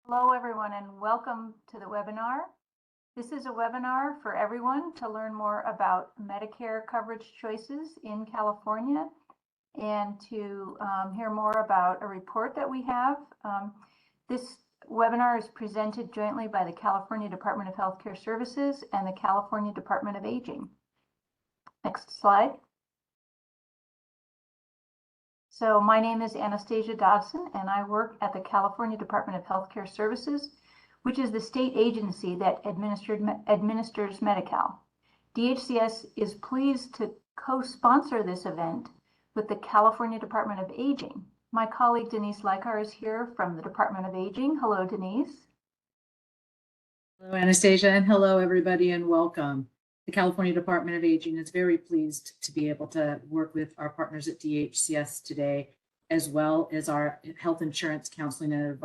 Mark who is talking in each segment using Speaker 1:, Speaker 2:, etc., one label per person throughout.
Speaker 1: Hello, everyone, and welcome to the webinar. This is a webinar for everyone to learn more about Medicare coverage choices in California and to hear more about a report that we have. This webinar is presented jointly by the California Department of Healthcare Services and the California Department of Aging. Next slide. So my name is Anastasia Dodson, and I work at the California Department of Healthcare Services, which is the state agency that administers Medi-Cal. DHCS is pleased to co-sponsor this event with the California Department of Aging. My colleague Denise Likar is here from the Department of Aging. Hello, Denise.
Speaker 2: Hello, Anastasia, and hello, everybody, and welcome. The California Department of Aging is very pleased to be able to work with our partners at DHCS today, as well as our health insurance counseling and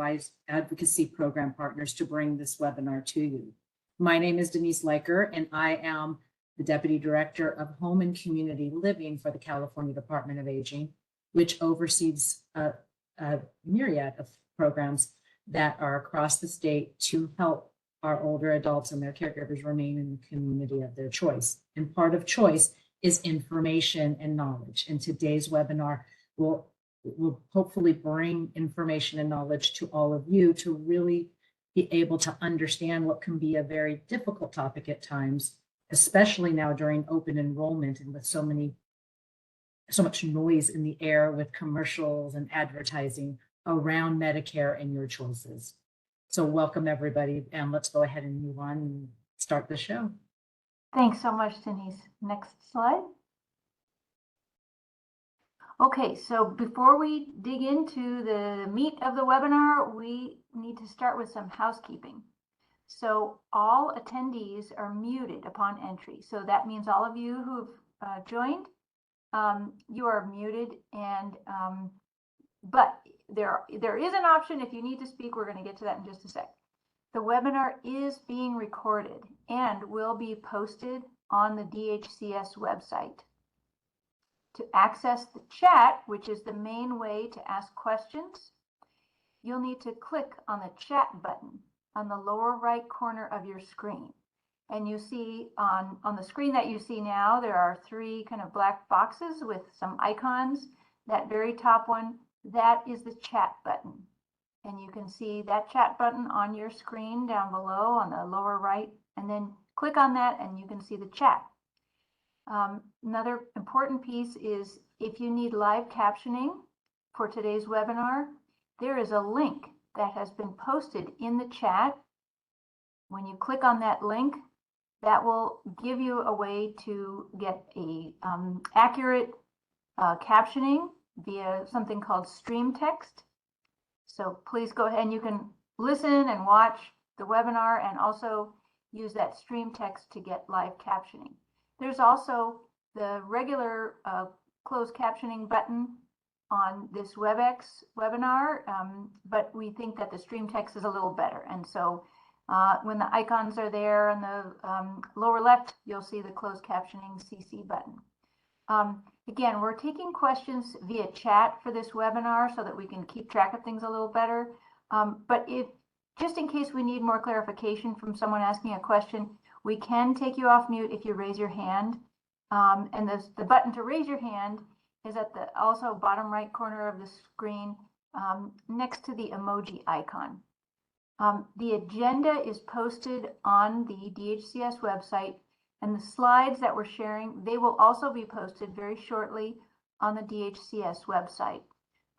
Speaker 2: advocacy program partners to bring this webinar to you. My name is Denise Likar, and I am the Deputy Director of Home and Community Living for the California Department of Aging, which oversees a myriad of programs that are across the state to help our older adults and their caregivers remain in the community of their choice. And part of choice is information and knowledge. And today's webinar will hopefully bring information and knowledge to all of you to really be able to understand what can be a very difficult topic at times, especially now during open enrollment and with so much noise in the air with commercials and advertising around Medicare and your choices. So welcome, everybody, and let's go ahead and move on and start the show.
Speaker 1: Thanks so much, Denise. Next slide. Okay, so before we dig into the meat of the webinar, we need to start with some housekeeping. So all attendees are muted upon entry. So that means all of you who've joined, you are muted, and but there is an option if you need to speak. We're going to get to that in just a sec. The webinar is being recorded and will be posted on the DHCS website. To access the chat, which is the main way to ask questions, you'll need to click on the chat button on the lower right corner of your screen. And you see on the screen that you see now, there are three kind of black boxes with some icons. That very top one, that is the chat button. And you can see that chat button on your screen down below on the lower right, and then click on that and you can see the chat. Another important piece is if you need live captioning for today's webinar, there is a link that has been posted in the chat. When you click on that link, that will give you a way to get a accurate captioning via something called stream text. So please go ahead and you can listen and watch the webinar and also use that stream text to get live captioning. There's also the regular closed captioning button on this WebEx webinar, but we think that the stream text is a little better. And so when the icons are there on the lower left, you'll see the closed captioning CC button. Again, we're taking questions via chat for this webinar so that we can keep track of things a little better. But just in case we need more clarification from someone asking a question, we can take you off mute if you raise your hand. And the button to raise your hand is at the also bottom right corner of the screen next to the emoji icon. The agenda is posted on the DHCS website, and the slides that we're sharing, they will also be posted very shortly on the DHCS website.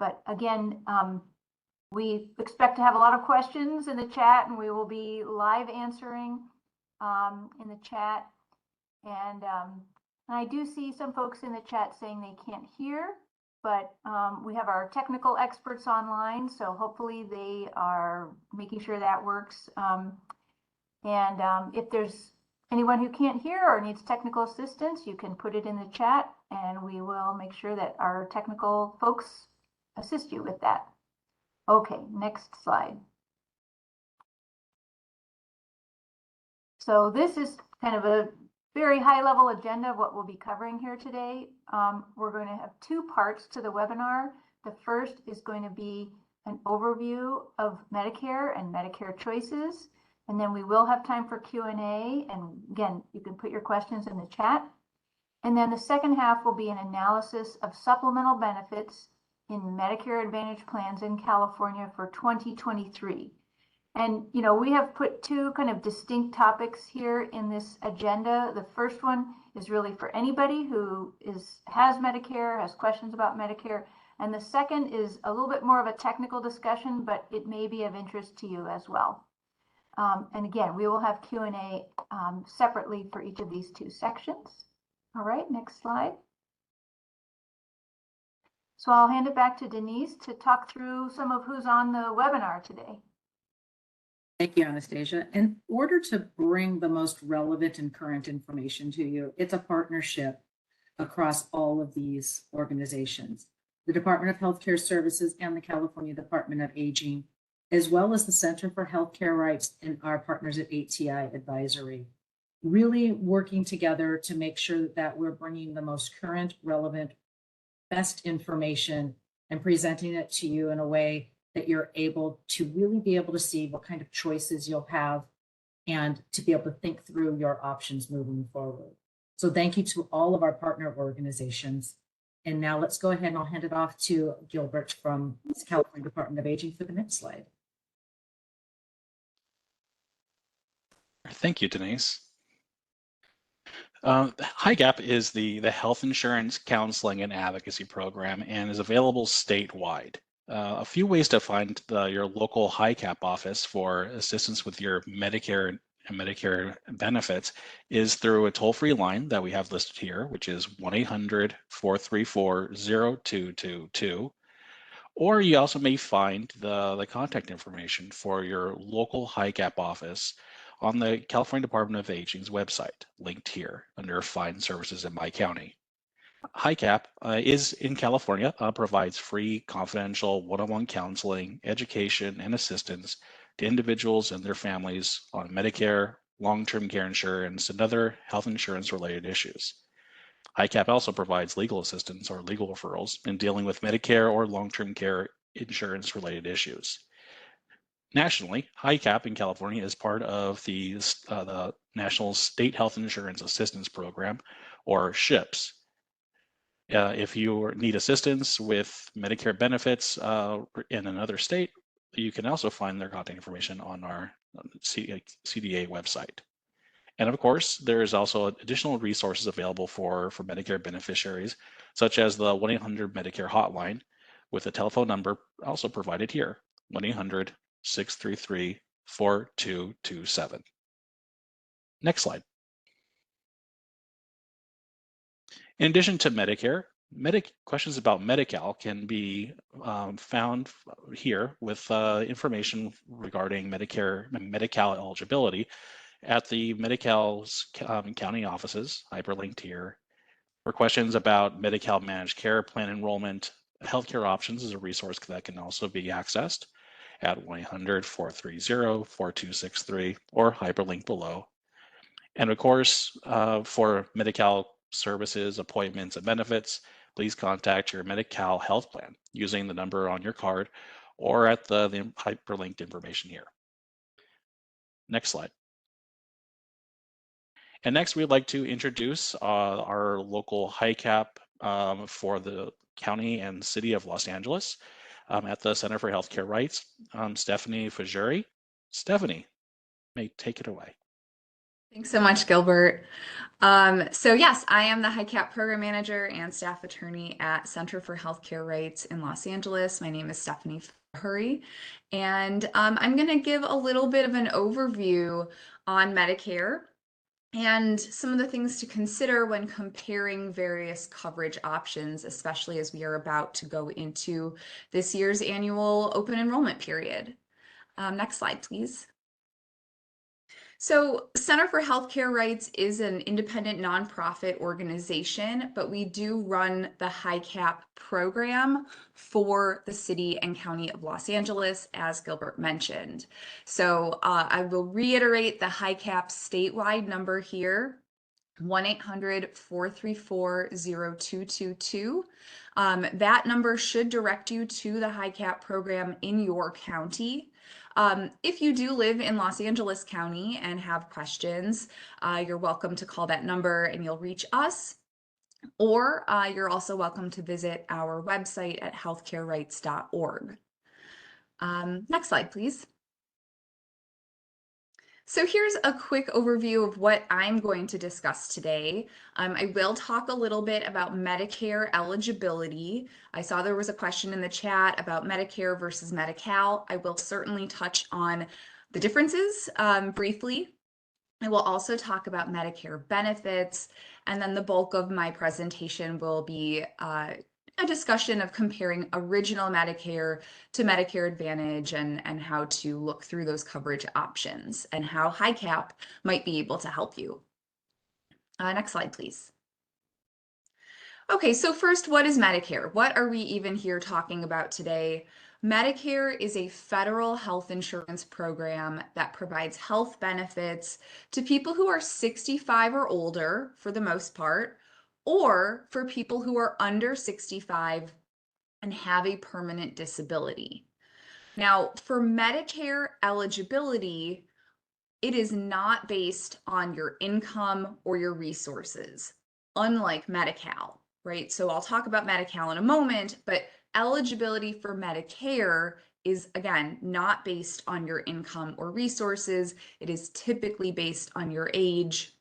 Speaker 1: But again, we expect to have a lot of questions in the chat, and we will be live answering in the chat. And I do see some folks in the chat saying they can't hear, but we have our technical experts online, so hopefully they are making sure that works. If there's anyone who can't hear or needs technical assistance, you can put it in the chat and we will make sure that our technical folks assist you with that. Okay, next slide. So this is kind of a very high level agenda of what we'll be covering here today. We're going to have two parts to the webinar. The first is going to be an overview of Medicare and Medicare choices. And then we will have time for Q&A. And again, you can put your questions in the chat. And then the second half will be an analysis of supplemental benefits in Medicare Advantage plans in California for 2023. And, you know, we have put two kind of distinct topics here in this agenda. The first one is really for anybody who has Medicare, has questions about Medicare. And the second is a little bit more of a technical discussion, but it may be of interest to you as well. And again, we will have Q&A separately for each of these two sections. All right, next slide. So I'll hand it back to Denise to talk through some of who's on the webinar today.
Speaker 2: Thank you, Anastasia. In order to bring the most relevant and current information to you, it's a partnership across all of these organizations. The Department of Healthcare Services and the California Department of Aging, as well as the Center for Healthcare Rights and our partners at HCI Advisory, really working together to make sure that we're bringing the most current, relevant, best information and presenting it to you in a way that you're able to really be able to see what kind of choices you'll have and to be able to think through your options moving forward. So thank you to all of our partner organizations. And now let's go ahead and I'll hand it off to Gilbert from the California Department of Aging for the next slide.
Speaker 3: Thank you, Denise. HICAP is the health insurance counseling and advocacy program and is available statewide. A few ways to find your local HICAP office for assistance with your Medicare and Medicare benefits is through a toll-free line that we have listed here, which is 1-800-434-0222. Or you also may find the contact information for your local HICAP office on the California Department of Aging's website, linked here under Find Services in My County. HICAP is in California, provides free, confidential, one-on-one counseling, education, and assistance to individuals and their families on Medicare, long-term care insurance, and other health insurance-related issues. HICAP also provides legal assistance or legal referrals in dealing with Medicare or long-term care insurance-related issues. Nationally, HICAP in California is part of the National State Health Insurance Assistance Program, or SHIPS. If you need assistance with Medicare benefits in another state, you can also find their contact information on our CDA website. And of course, there is also additional resources available for Medicare beneficiaries, such as the 1-800-Medicare hotline with a telephone number also provided here, 1-800-633-4227. Next slide. In addition to Medicare, questions about Medi-Cal can be found here with information regarding Medi-Cal eligibility at the Medi-Cal's county offices, hyperlinked here. For questions about Medi-Cal managed care plan enrollment, healthcare options is a resource that can also be accessed at 1-800-430-4263 or hyperlink below. And of course, for Medi-Cal services, appointments, and benefits, please contact your Medi-Cal health plan using the number on your card or at the hyperlinked information here. Next slide. And next, we'd like to introduce our local HICAP for the county and city of Los Angeles at the Center for Healthcare Rights, Stephanie Fajuri. Stephanie, may take it away.
Speaker 4: Thanks so much, Gilbert. So yes, I am the HICAP program manager and staff attorney at Center for Healthcare Rights in Los Angeles. My name is Stephanie Fajuri, and I'm going to give a little bit of an overview on Medicare and some of the things to consider when comparing various coverage options, especially as we are about to go into this year's annual open enrollment period. Next slide, please. So Center for Healthcare Rights is an independent nonprofit organization, but we do run the HICAP program for the city and county of Los Angeles, as Gilbert mentioned. So I will reiterate the HICAP statewide number here, 1-800-434-0222. That number should direct you to the HICAP program in your county. If you do live in Los Angeles County and have questions, you're welcome to call that number and you'll reach us. Or you're also welcome to visit our website at healthcarerights.org. Next slide, please. So here's a quick overview of what I'm going to discuss today. I will talk a little bit about Medicare eligibility. I saw there was a question in the chat about Medicare versus Medi-Cal. I will certainly touch on the differences briefly. I will also talk about Medicare benefits, and then the bulk of my presentation will be a discussion of comparing original Medicare to Medicare Advantage and how to look through those coverage options and how HICAP might be able to help you. Next slide, please. Okay, so first, what is Medicare? What are we even here talking about today? Medicare is a federal health insurance program that provides health benefits to people who are 65 or older, for the most part, or for people who are under 65 and have a permanent disability. Now, for Medicare eligibility, it is not based on your income or your resources, unlike Medi-Cal, right? So I'll talk about Medi-Cal in a moment, but eligibility for Medicare is, again, not based on your income or resources. It is typically based on your age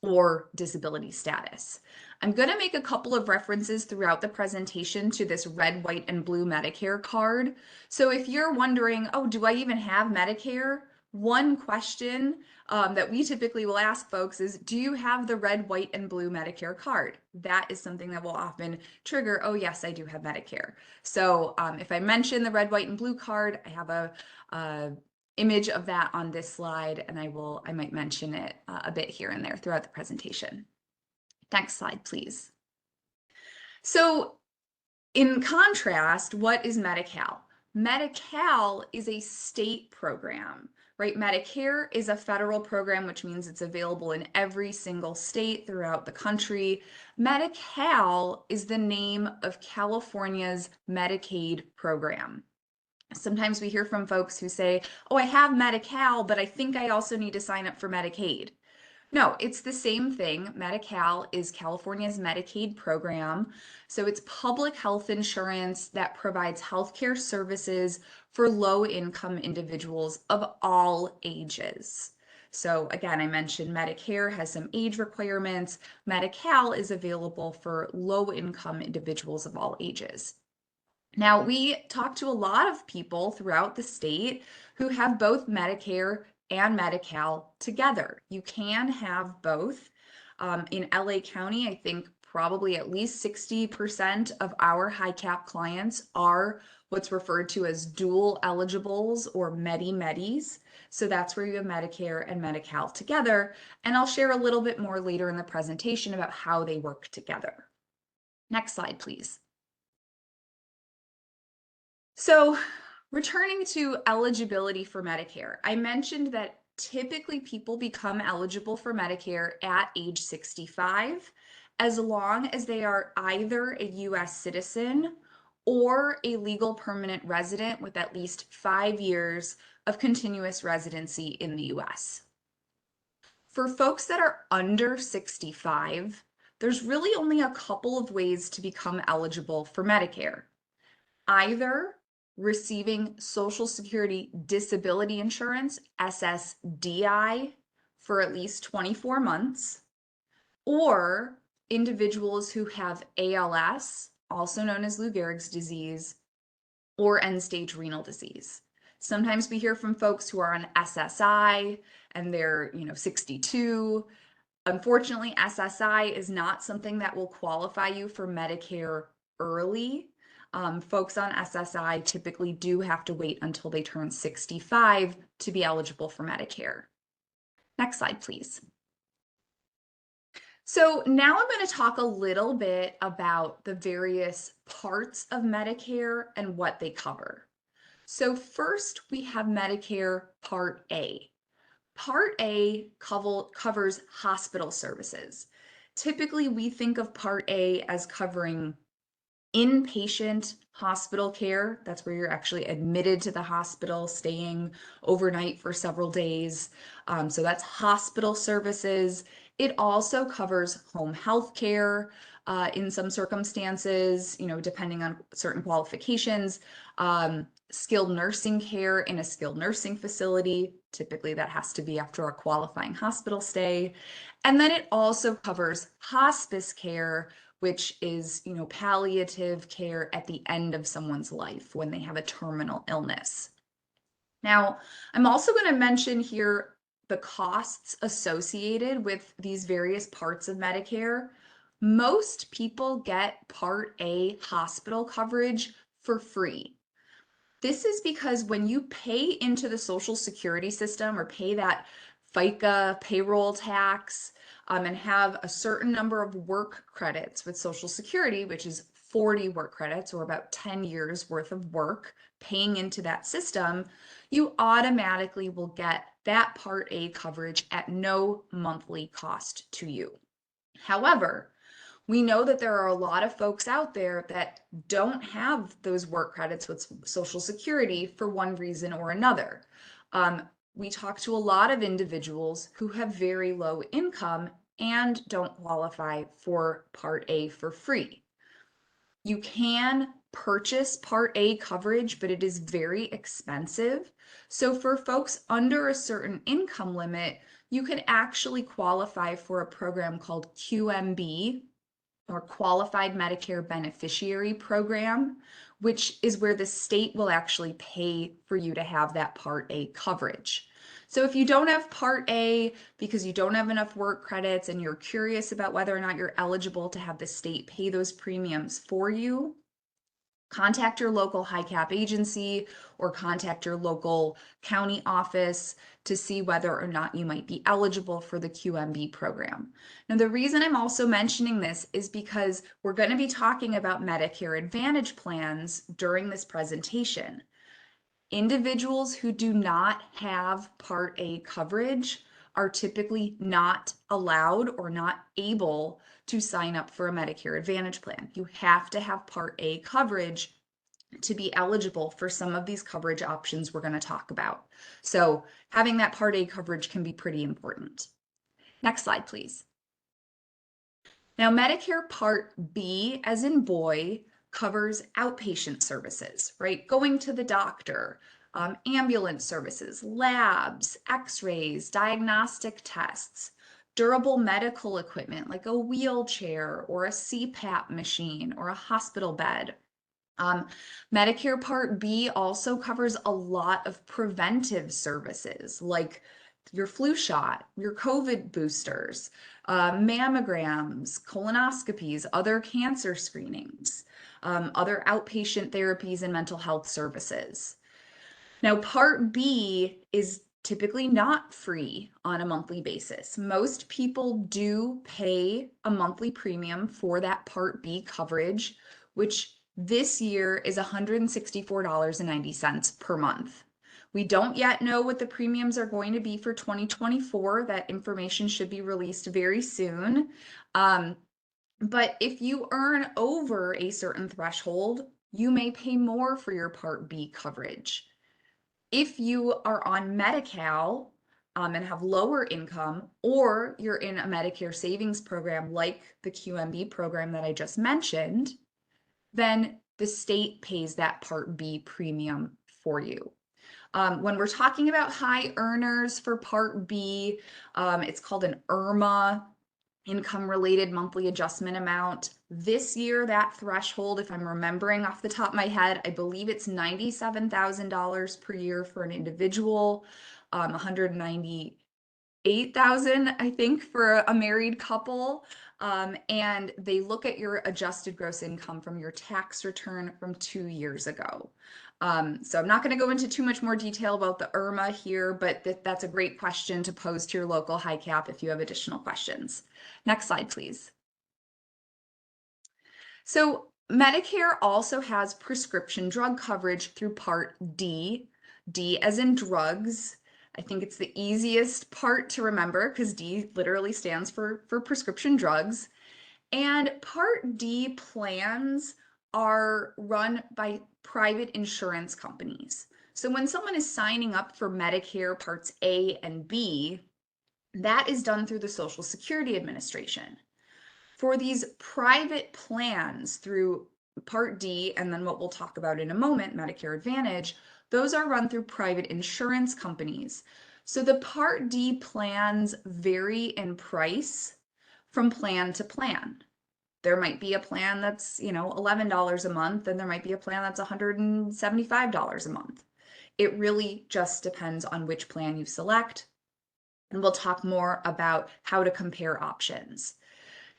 Speaker 4: or disability status. I'm going to make a couple of references throughout the presentation to this red, white, and blue Medicare card. So if you're wondering, oh, do I even have Medicare? One question that we typically will ask folks is, do you have the red, white, and blue Medicare card? That is something that will often trigger, oh yes, I do have Medicare. So if I mention the red, white, and blue card, I have a image of that on this slide, and I might mention it a bit here and there throughout the presentation. Next slide, please. So in contrast, what is Medi-Cal? Medi-Cal is a state program, right? Medicare is a federal program, which means it's available in every single state throughout the country. Medi-Cal is the name of California's Medicaid program. Sometimes we hear from folks who say, oh, I have Medi-Cal, but I think I also need to sign up for Medicaid. No, it's the same thing. Medi-Cal is California's Medicaid program. So it's public health insurance that provides healthcare services for low-income individuals of all ages. So again, I mentioned Medicare has some age requirements. Medi-Cal is available for low-income individuals of all ages. Now, we talk to a lot of people throughout the state who have both Medicare and Medi-Cal together. You can have both. In LA County, I think probably at least 60% of our HICAP clients are what's referred to as dual eligibles or Medi-Medis. So that's where you have Medicare and Medi-Cal together. And I'll share a little bit more later in the presentation about how they work together. Next slide, please. So returning to eligibility for Medicare, I mentioned that typically people become eligible for Medicare at age 65, as long as they are either a US citizen or a legal permanent resident with at least 5 years of continuous residency in the US. For folks that are under 65, there's really only a couple of ways to become eligible for Medicare. Either receiving Social Security Disability Insurance, SSDI, for at least 24 months, or individuals who have ALS, also known as Lou Gehrig's disease, or end-stage renal disease. Sometimes we hear from folks who are on SSI and they're 62. Unfortunately, SSI is not something that will qualify you for Medicare early. Folks on SSI typically do have to wait until they turn 65 to be eligible for Medicare. Next slide, please. So now I'm going to talk a little bit about the various parts of Medicare and what they cover. So first, we have Medicare Part A. Part A covers hospital services. Typically, we think of Part A as covering inpatient hospital care. That's where you're actually admitted to the hospital, staying overnight for several days. So that's hospital services. It also covers home health care in some circumstances, depending on certain qualifications. Skilled nursing care in a skilled nursing facility. Typically that has to be after a qualifying hospital stay. And then it also covers hospice care, which is, palliative care at the end of someone's life when they have a terminal illness. Now, I'm also going to mention here the costs associated with these various parts of Medicare. Most people get Part A hospital coverage for free. This is because when you pay into the Social Security system or pay that FICA payroll tax and have a certain number of work credits with Social Security, which is 40 work credits or about 10 years worth of work paying into that system, you automatically will get that Part A coverage at no monthly cost to you. However, we know that there are a lot of folks out there that don't have those work credits with Social Security for one reason or another. We talk to a lot of individuals who have very low income and don't qualify for Part A for free. You can purchase Part A coverage, but it is very expensive. So for folks under a certain income limit, you can actually qualify for a program called QMB, or Qualified Medicare Beneficiary Program, which is where the state will actually pay for you to have that Part A coverage. So if you don't have Part A because you don't have enough work credits and you're curious about whether or not you're eligible to have the state pay those premiums for you, contact your local HICAP agency or contact your local county office to see whether or not you might be eligible for the QMB program. Now, the reason I'm also mentioning this is because we're going to be talking about Medicare Advantage plans during this presentation. Individuals who do not have Part A coverage are typically not allowed or not able to sign up for a Medicare Advantage plan. You have to have Part A coverage to be eligible for some of these coverage options we're going to talk about. So having that Part A coverage can be pretty important. Next slide, please. Now, Medicare Part B, as in boy, covers outpatient services, right? Going to the doctor, ambulance services, labs, x-rays, diagnostic tests, durable medical equipment like a wheelchair or a CPAP machine or a hospital bed. Medicare Part B also covers a lot of preventive services like your flu shot, your COVID boosters, mammograms, colonoscopies, other cancer screenings, other outpatient therapies and mental health services. Now, Part B is typically not free on a monthly basis. Most people do pay a monthly premium for that Part B coverage, which this year is $164.90 per month. We don't yet know what the premiums are going to be for 2024. That information should be released very soon. But if you earn over a certain threshold, you may pay more for your Part B coverage. If you are on Medi-Cal and have lower income, or you're in a Medicare savings program like the QMB program that I just mentioned, then the state pays that Part B premium for you. When we're talking about high earners for Part B, it's called an IRMA, income related monthly adjustment amount. This year, that threshold, if I'm remembering off the top of my head, I believe it's $97,000 per year for an individual, $198,000, I think, for a married couple. And they look at your adjusted gross income from your tax return from 2 years ago. So I'm not going to go into too much more detail about the IRMA here, but that's a great question to pose to your local HICAP if you have additional questions. Next slide, please. So Medicare also has prescription drug coverage through Part D, D as in drugs. I think it's the easiest part to remember because D literally stands for prescription drugs. And Part D plans are run by private insurance companies. So when someone is signing up for Medicare Parts A and B, that is done through the Social Security Administration. For these private plans through Part D, and then what we'll talk about in a moment, Medicare Advantage, those are run through private insurance companies. So the Part D plans vary in price from plan to plan. There might be a plan that's, $11 a month, and there might be a plan that's $175 a month. It really just depends on which plan you select. And we'll talk more about how to compare options.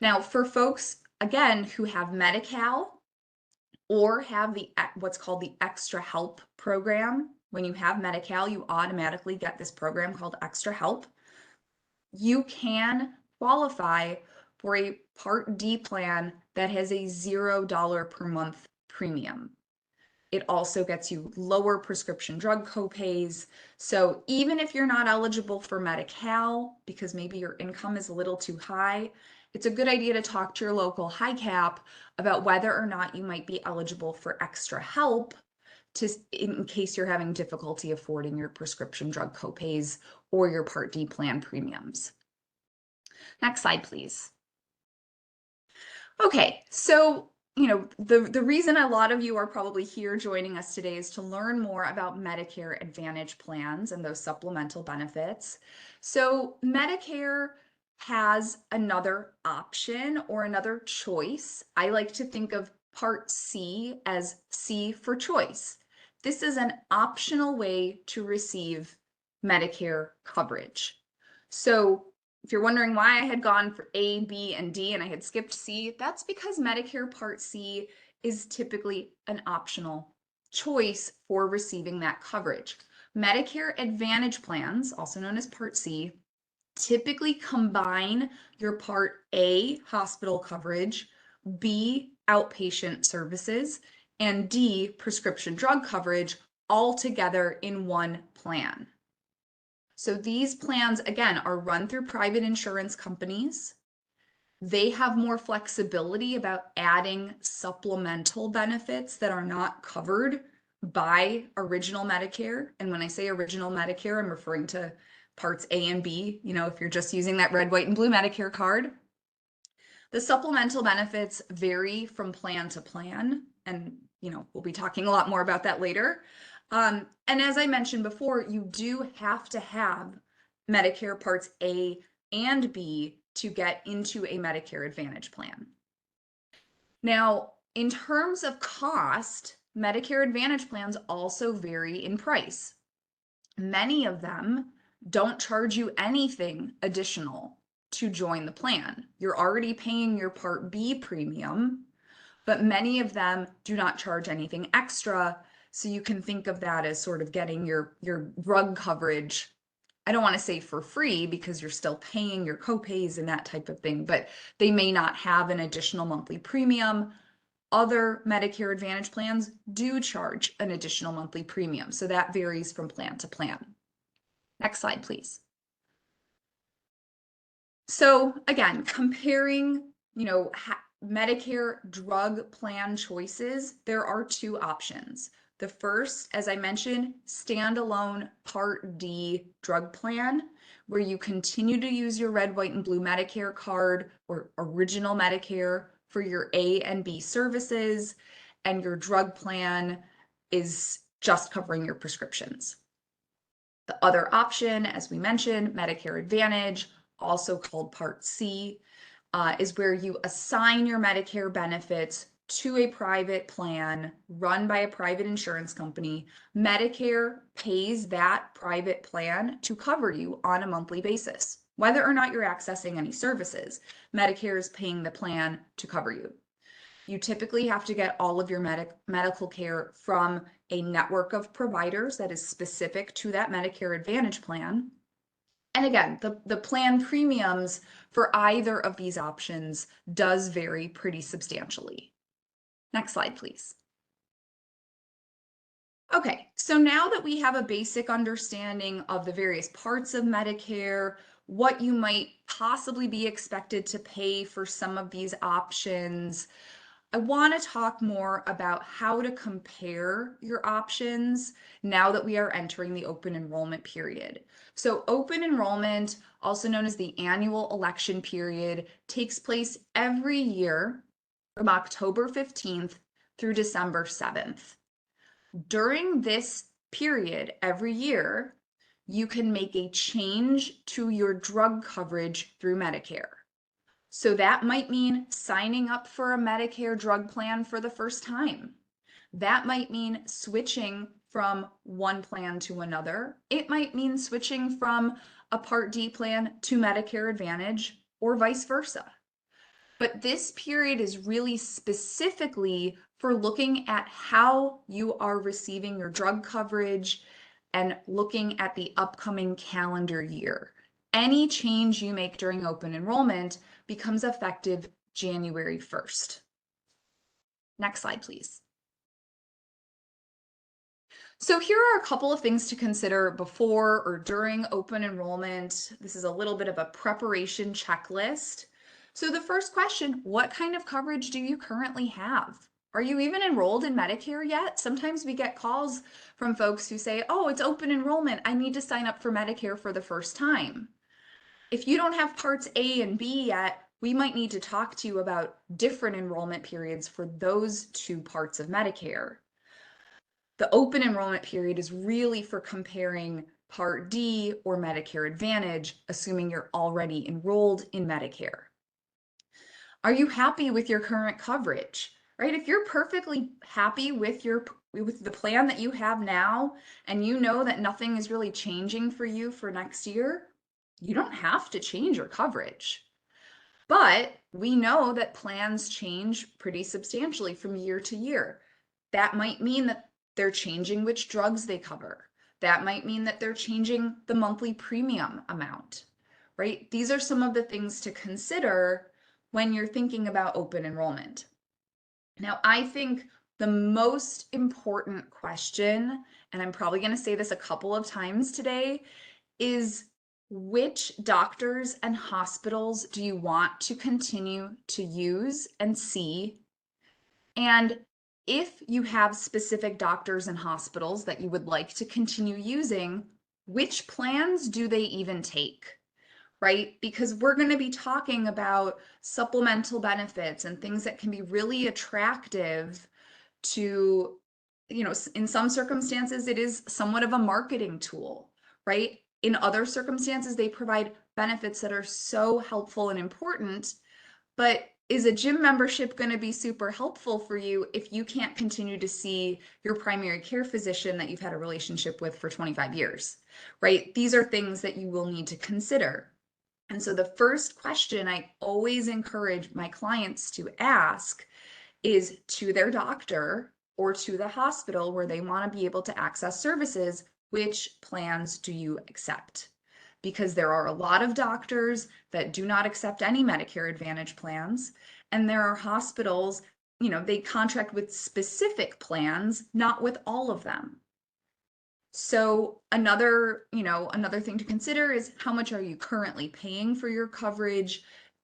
Speaker 4: Now, for folks, again, who have Medi-Cal or have what's called the Extra Help program, when you have Medi-Cal, you automatically get this program called Extra Help. You can qualify for a Part D plan that has a $0 per month premium. It also gets you lower prescription drug copays. So even if you're not eligible for Medi-Cal because maybe your income is a little too high, it's a good idea to talk to your local HICAP about whether or not you might be eligible for Extra Help in case you're having difficulty affording your prescription drug copays or your Part D plan premiums. Next slide, please. Okay, so the reason a lot of you are probably here joining us today is to learn more about Medicare Advantage plans and those supplemental benefits. So Medicare has another option or another choice. I like to think of Part C as C for choice. This is an optional way to receive Medicare coverage. So if you're wondering why I had gone for A, B, and D and I had skipped C, that's because Medicare Part C is typically an optional choice for receiving that coverage. Medicare Advantage plans, also known as Part C, typically combine your Part A hospital coverage, B outpatient services, and D prescription drug coverage all together in one plan. So these plans, again, are run through private insurance companies. They have more flexibility about adding supplemental benefits that are not covered by original Medicare. And when I say original Medicare, I'm referring to Parts A and B, if you're just using that red, white, and blue Medicare card. The supplemental benefits vary from plan to plan, and we'll be talking a lot more about that later. And as I mentioned before, you do have to have Medicare Parts A and B to get into a Medicare Advantage plan. Now, in terms of cost, Medicare Advantage plans also vary in price. Many of them don't charge you anything additional to join the plan. You're already paying your Part B premium, but many of them do not charge anything extra. So you can think of that as sort of getting your drug coverage. I don't want to say for free because you're still paying your copays and that type of thing, but they may not have an additional monthly premium. Other Medicare Advantage plans do charge an additional monthly premium. So that varies from plan to plan. Next slide, please. So again, comparing, Medicare drug plan choices, there are two options. The first, as I mentioned, standalone Part D drug plan, where you continue to use your red, white, and blue Medicare card or original Medicare for your A and B services, and your drug plan is just covering your prescriptions. The other option, as we mentioned, Medicare Advantage, also called Part C, is where you assign your Medicare benefits to a private plan run by a private insurance company. Medicare pays that private plan to cover you on a monthly basis. Whether or not you're accessing any services, Medicare is paying the plan to cover you. You typically have to get all of your medical care from a network of providers that is specific to that Medicare Advantage plan. And again, the plan premiums for either of these options does vary pretty substantially. Next slide, please. Okay, so now that we have a basic understanding of the various parts of Medicare, what you might possibly be expected to pay for some of these options, I want to talk more about how to compare your options now that we are entering the open enrollment period. So open enrollment, also known as the annual election period, takes place every year from October 15th through December 7th. During this period every year, you can make a change to your drug coverage through Medicare. So that might mean signing up for a Medicare drug plan for the first time. That might mean switching from one plan to another. It might mean switching from a Part D plan to Medicare Advantage or vice versa. But this period is really specifically for looking at how you are receiving your drug coverage and looking at the upcoming calendar year. Any change you make during open enrollment becomes effective January 1st. Next slide, please. So here are a couple of things to consider before or during open enrollment. This is a little bit of a preparation checklist. So the first question, what kind of coverage do you currently have? Are you even enrolled in Medicare yet? Sometimes we get calls from folks who say, oh, it's open enrollment. I need to sign up for Medicare for the first time. If you don't have parts A and B yet, we might need to talk to you about different enrollment periods for those two parts of Medicare. The open enrollment period is really for comparing Part D or Medicare Advantage, assuming you're already enrolled in Medicare. Are you happy with your current coverage? Right? If you're perfectly happy with the plan that you have now, and you know that nothing is really changing for you for next year, you don't have to change your coverage. But we know that plans change pretty substantially from year to year. That might mean that they're changing which drugs they cover. That might mean that they're changing the monthly premium amount, right? These are some of the things to consider when you're thinking about open enrollment. Now, I think the most important question, and I'm probably going to say this a couple of times today, is which doctors and hospitals do you want to continue to use and see? And if you have specific doctors and hospitals that you would like to continue using, which plans do they even take? Right? Because we're going to be talking about supplemental benefits and things that can be really attractive to, in some circumstances, it is somewhat of a marketing tool, right? In other circumstances, they provide benefits that are so helpful and important, but is a gym membership going to be super helpful for you if you can't continue to see your primary care physician that you've had a relationship with for 25 years, right? These are things that you will need to consider. And so the first question I always encourage my clients to ask is to their doctor or to the hospital where they want to be able to access services, which plans do you accept? Because there are a lot of doctors that do not accept any Medicare Advantage plans, and there are hospitals, they contract with specific plans, not with all of them. So another thing to consider is how much are you currently paying for your coverage?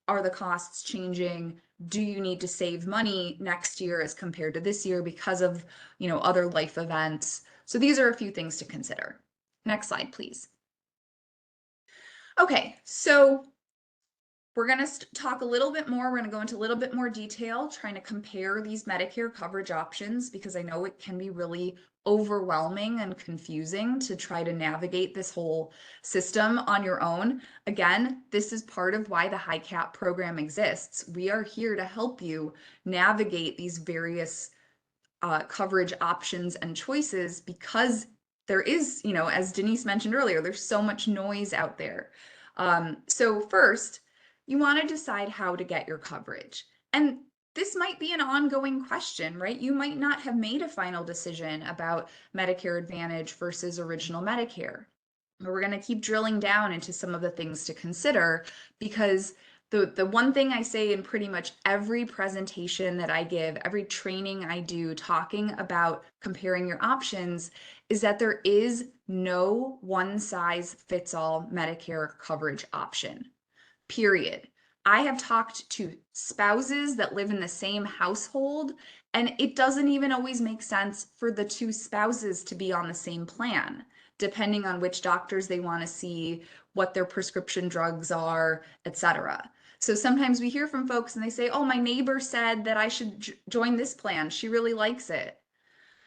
Speaker 4: Are the costs changing? Do you need to save money next year as compared to this year because of, other life events? So these are a few things to consider. Next slide, please. Okay, so we're going to talk a little bit more. We're going to go into a little bit more detail, trying to compare these Medicare coverage options, because I know it can be really overwhelming and confusing to try to navigate this whole system on your own. Again, this is part of why the HICAP program exists. We are here to help you navigate these various coverage options and choices, because there is, as Denise mentioned earlier, there's so much noise out there. So first, you want to decide how to get your coverage. And this might be an ongoing question, right? You might not have made a final decision about Medicare Advantage versus original Medicare. But we're going to keep drilling down into some of the things to consider, because the one thing I say in pretty much every presentation that I give, every training I do talking about comparing your options, is that there is no one size fits all Medicare coverage option. Period. I have talked to spouses that live in the same household, and it doesn't even always make sense for the two spouses to be on the same plan, depending on which doctors they want to see, what their prescription drugs are, etc. So sometimes we hear from folks and they say, oh, my neighbor said that I should join this plan. She really likes it.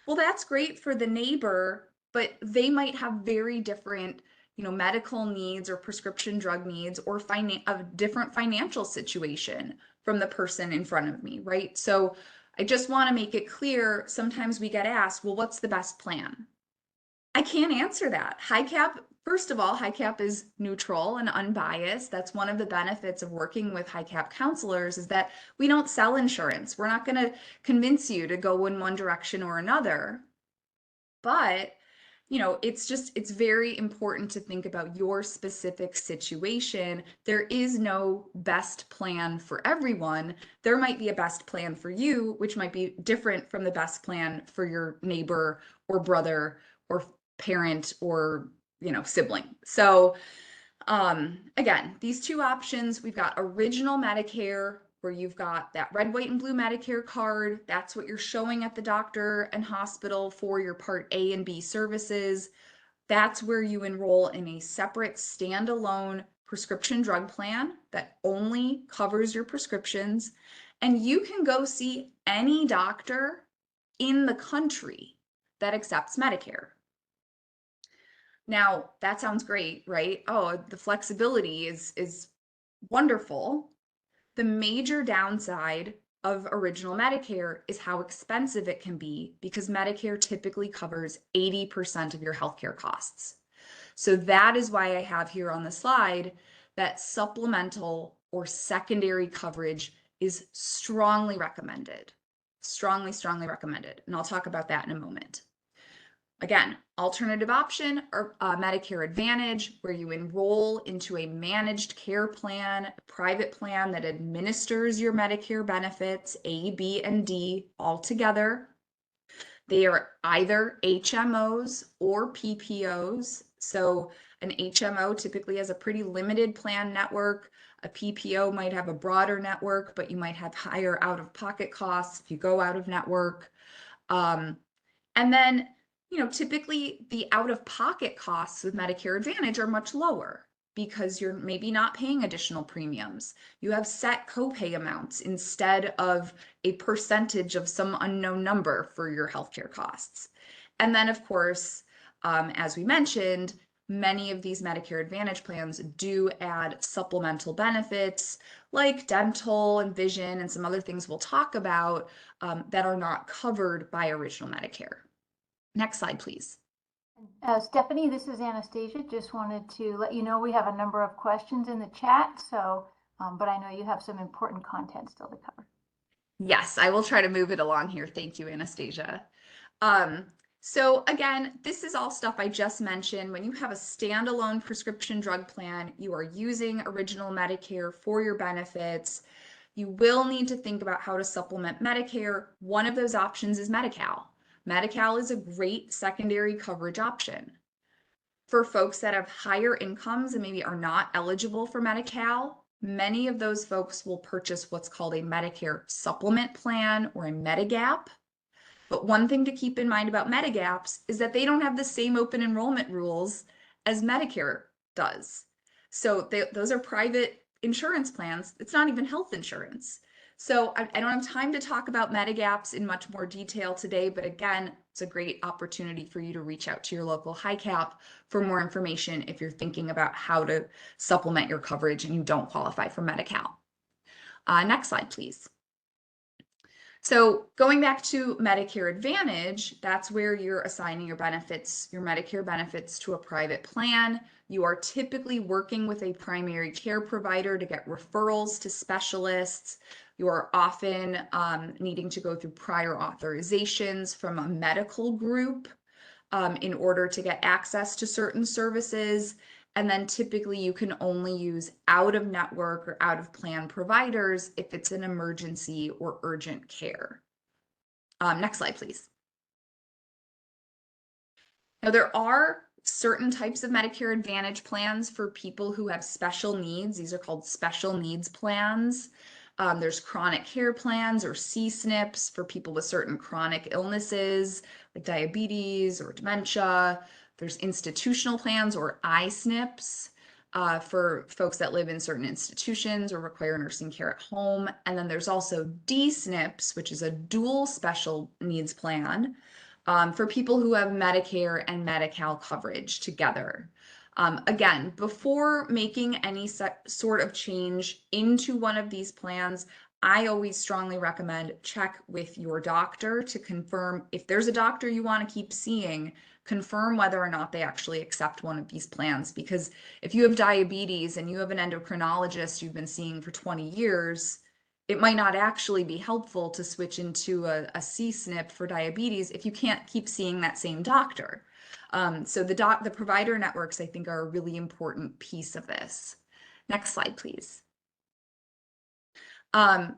Speaker 4: Well, that's great for the neighbor, but they might have very different, medical needs or prescription drug needs or a different financial situation from the person in front of me, right? So I just want to make it clear, sometimes we get asked, well, what's the best plan? I can't answer that. First of all, HICAP is neutral and unbiased. That's one of the benefits of working with HICAP counselors is that we don't sell insurance. We're not going to convince you to go in one direction or another. But, it's very important to think about your specific situation. There is no best plan for everyone. There might be a best plan for you, which might be different from the best plan for your neighbor or brother or parent or sibling. So again, these two options, we've got original Medicare, where you've got that red, white, and blue Medicare card. That's what you're showing at the doctor and hospital for your Part A and B services. That's where you enroll in a separate standalone prescription drug plan that only covers your prescriptions. And you can go see any doctor in the country that accepts Medicare. Now, that sounds great, right? Oh, the flexibility is wonderful. The major downside of original Medicare is how expensive it can be because Medicare typically covers 80% of your healthcare costs. So that is why I have here on the slide that supplemental or secondary coverage is strongly recommended. Strongly, strongly recommended. And I'll talk about that in a moment. Again, alternative option or Medicare Advantage, where you enroll into a managed care plan, a private plan that administers your Medicare benefits, A, B, and D all together. They are either HMOs or PPOs. So an HMO typically has a pretty limited plan network. A PPO might have a broader network, but you might have higher out-of-pocket costs if you go out of network. And then typically the out-of-pocket costs with Medicare Advantage are much lower because you're maybe not paying additional premiums. You have set copay amounts instead of a percentage of some unknown number for your healthcare costs. And then, of course, as we mentioned, many of these Medicare Advantage plans do add supplemental benefits like dental and vision and some other things we'll talk about that are not covered by original Medicare. Next slide, please.
Speaker 1: Stephanie, this is Anastasia. Just wanted to let you know we have a number of questions in the chat, so, but I know you have some important content still to cover.
Speaker 4: Yes, I will try to move it along here. Thank you, Anastasia. So again, this is all stuff I just mentioned. When you have a standalone prescription drug plan, you are using original Medicare for your benefits. You will need to think about how to supplement Medicare. One of those options is Medi-Cal. Medi-Cal is a great secondary coverage option. For folks that have higher incomes and maybe are not eligible for Medi-Cal, many of those folks will purchase what's called a Medicare supplement plan or a Medigap. But one thing to keep in mind about Medigaps is that they don't have the same open enrollment rules as Medicare does. So those are private insurance plans. It's not even health insurance. So I don't have time to talk about Medigaps in much more detail today, but again, it's a great opportunity for you to reach out to your local HICAP for more information if you're thinking about how to supplement your coverage and you don't qualify for Medi-Cal. Next slide, please. So going back to Medicare Advantage, that's where you're assigning your benefits, your Medicare benefits to a private plan. You are typically working with a primary care provider to get referrals to specialists. You are often needing to go through prior authorizations from a medical group in order to get access to certain services. And then typically you can only use out-of-network or out-of-plan providers if it's an emergency or urgent care. Next slide, please. Now there are certain types of Medicare Advantage plans for people who have special needs. These are called special needs plans. There's chronic care plans or C-SNPs for people with certain chronic illnesses like diabetes or dementia. There's institutional plans or I-SNPs for folks that live in certain institutions or require nursing care at home. And then there's also D-SNPs, which is a dual special needs plan for people who have Medicare and Medi-Cal coverage together. Again, before making any sort of change into one of these plans, I always strongly recommend check with your doctor to confirm if there's a doctor you want to keep seeing, confirm whether or not they actually accept one of these plans. Because if you have diabetes and you have an endocrinologist you've been seeing for 20 years, it might not actually be helpful to switch into a C-SNP for diabetes if you can't keep seeing that same doctor. So the provider networks, I think, are a really important piece of this. Next slide, please.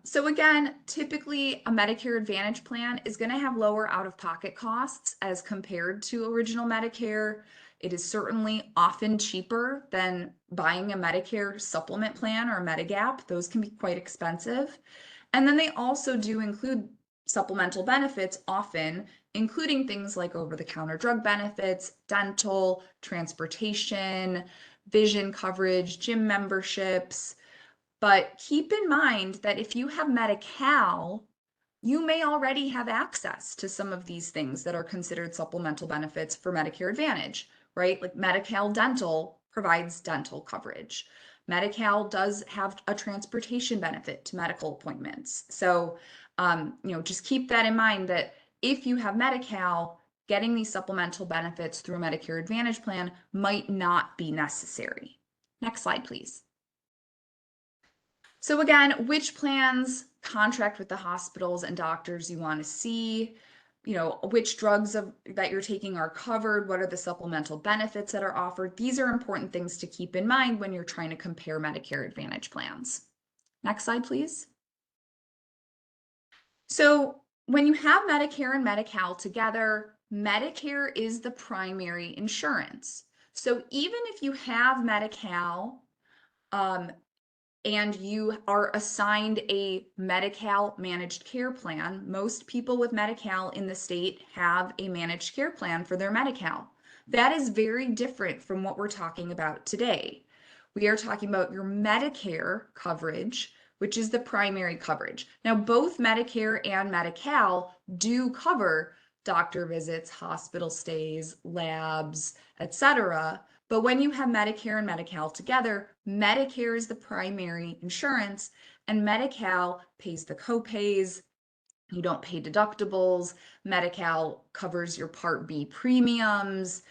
Speaker 4: So again, typically a Medicare Advantage plan is going to have lower out-of-pocket costs as compared to original Medicare. It is certainly often cheaper than buying a Medicare supplement plan or a Medigap. Those can be quite expensive. And then they also do include supplemental benefits often, including things like over-the-counter drug benefits, dental, transportation, vision coverage, gym memberships. But keep in mind that if you have Medi-Cal, you may already have access to some of these things that are considered supplemental benefits for Medicare Advantage, right? Like Medi-Cal Dental provides dental coverage. Medi-Cal does have a transportation benefit to medical appointments. So, just keep that in mind that if you have Medi-Cal, getting these supplemental benefits through a Medicare Advantage plan might not be necessary. Next slide, please. So again, which plans contract with the hospitals and doctors you want to see, which drugs that you're taking are covered, what are the supplemental benefits that are offered. These are important things to keep in mind when you're trying to compare Medicare Advantage plans. Next slide, please. So when you have Medicare and Medi-Cal together, Medicare is the primary insurance. So even if you have Medi-Cal, and you are assigned a Medi-Cal managed care plan, most people with Medi-Cal in the state have a managed care plan for their Medi-Cal. That is very different from what we're talking about today. We are talking about your Medicare coverage, which is the primary coverage. Now, both Medicare and Medi-Cal do cover doctor visits, hospital stays, labs, etc. But when you have Medicare and Medi-Cal together, Medicare is the primary insurance and Medi-Cal pays the copays. You don't pay deductibles. Medi-Cal covers your Part B premiums.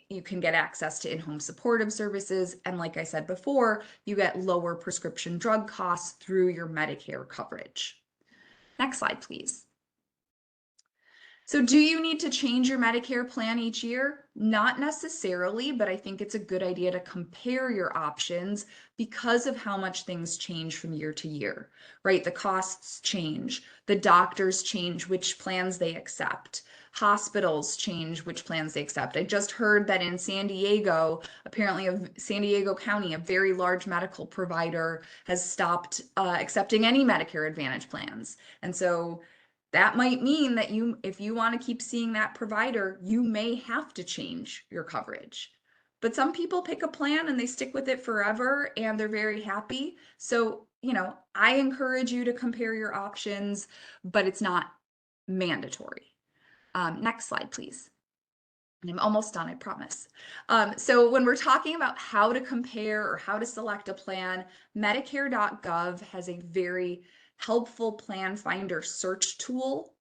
Speaker 4: You can get access to in-home supportive services. And like I said before, you get lower prescription drug costs through your Medicare coverage. Next slide, please. So do you need to change your Medicare plan each year? Not necessarily, but I think it's a good idea to compare your options because of how much things change from year to year, right? The costs change, the doctors change which plans they accept, hospitals change which plans they accept. I just heard that in San Diego, apparently San Diego County, a very large medical provider has stopped accepting any Medicare Advantage plans. And so that might mean that if you want to keep seeing that provider, you may have to change your coverage. But some people pick a plan and they stick with it forever and they're very happy. So, I encourage you to compare your options, but it's not mandatory. Next slide, please. And I'm almost done, I promise. So when we're talking about how to compare or how to select a plan, Medicare.gov has a very helpful plan finder search tool.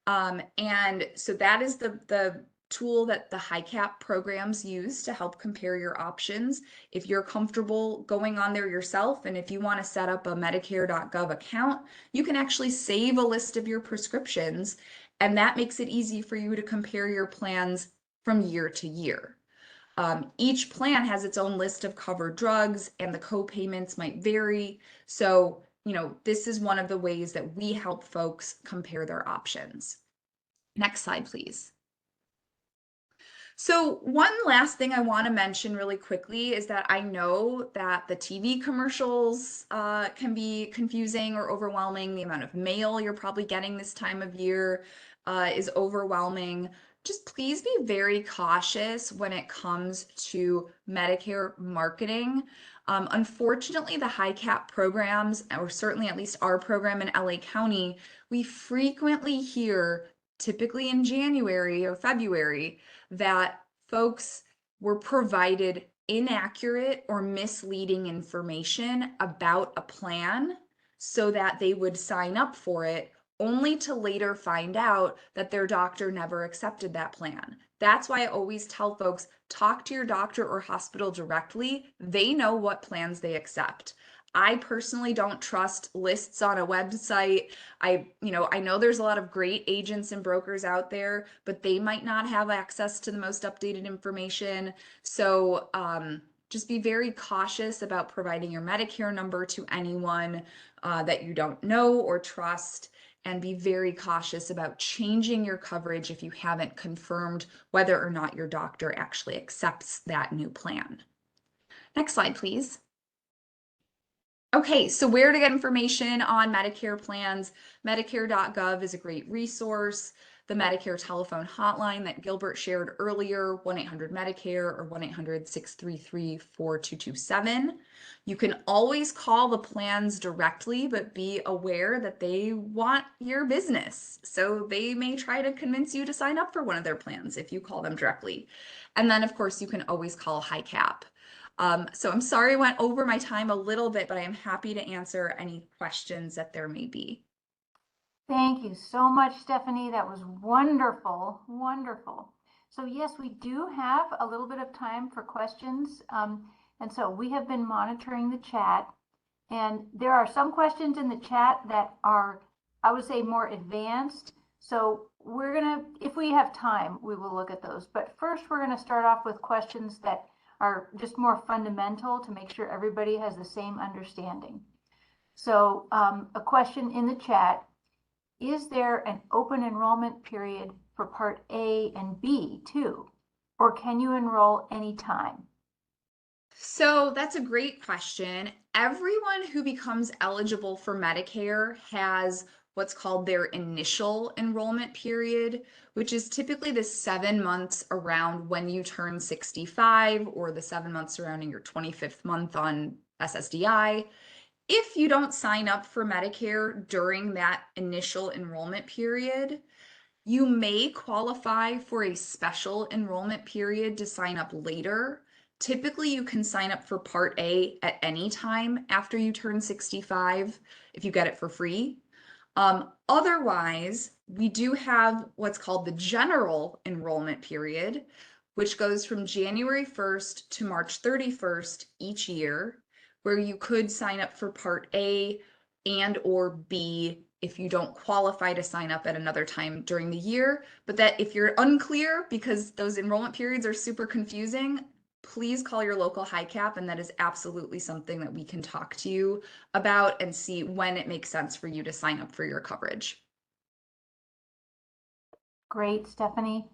Speaker 4: And so that is the tool that the HICAP programs use to help compare your options. If you're comfortable going on there yourself, and if you want to set up a Medicare.gov account, you can actually save a list of your prescriptions, and that makes it easy for you to compare your plans from year to year. Each plan has its own list of covered drugs, and the co-payments might vary. So this is one of the ways that we help folks compare their options. Next slide, please. So one last thing I want to mention really quickly is that I know that the TV commercials can be confusing or overwhelming. The amount of mail you're probably getting this time of year is overwhelming. Just please be very cautious when it comes to Medicare marketing. Unfortunately, the high cap programs, or certainly at least our program in LA County, we frequently hear, typically in January or February, that folks were provided inaccurate or misleading information about a plan so that they would sign up for it, only to later find out that their doctor never accepted that plan. That's why I always tell folks, talk to your doctor or hospital directly. They know what plans they accept. I personally don't trust lists on a website. I know there's a lot of great agents and brokers out there, but they might not have access to the most updated information. So just be very cautious about providing your Medicare number to anyone that you don't know or trust, and be very cautious about changing your coverage if you haven't confirmed whether or not your doctor actually accepts that new plan. Next slide, please. Okay, so where to get information on Medicare plans? Medicare.gov is a great resource. The Medicare telephone hotline that Gilbert shared earlier, 1-800-Medicare or 1-800-633-4227. You can always call the plans directly, but be aware that they want your business. So they may try to convince you to sign up for one of their plans if you call them directly. And then, of course, you can always call HICAP. So I'm sorry I went over my time a little bit, but I am happy to answer any questions that there may be.
Speaker 1: Thank you so much, Stephanie. That was wonderful, wonderful. So yes, we do have a little bit of time for questions. And so we have been monitoring the chat, and there are some questions in the chat that are, I would say, more advanced. So we're gonna, if we have time, we will look at those. But first, we're gonna start off with questions that are just more fundamental to make sure everybody has the same understanding. So a question in the chat: is there an open enrollment period for Part A and B too? Or can you enroll anytime?
Speaker 4: So that's a great question. Everyone who becomes eligible for Medicare has what's called their initial enrollment period, which is typically the 7 months around when you turn 65, or the 7 months surrounding your 25th month on SSDI. If you don't sign up for Medicare during that initial enrollment period, you may qualify for a special enrollment period to sign up later. Typically, you can sign up for Part A at any time after you turn 65 if you get it for free. Otherwise, we do have what's called the general enrollment period, which goes from January 1st to March 31st each year, where you could sign up for Part A and or B if you don't qualify to sign up at another time during the year. But that if you're unclear, because those enrollment periods are super confusing, please call your local HICAP, and that is absolutely something that we can talk to you about and see when it makes sense for you to sign up for your coverage.
Speaker 1: Great, Stephanie.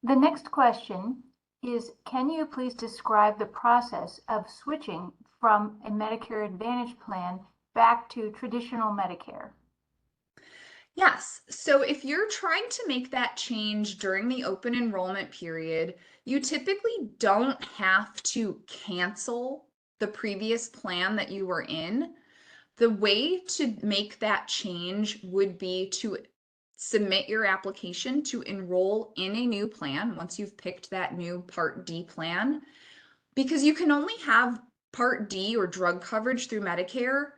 Speaker 1: The next question is, can you please describe the process of switching from a Medicare Advantage plan back to traditional Medicare?
Speaker 4: Yes. So if you're trying to make that change during the open enrollment period, you typically don't have to cancel the previous plan that you were in. The way to make that change would be to submit your application to enroll in a new plan once you've picked that new Part D plan, because you can only have Part D or drug coverage through Medicare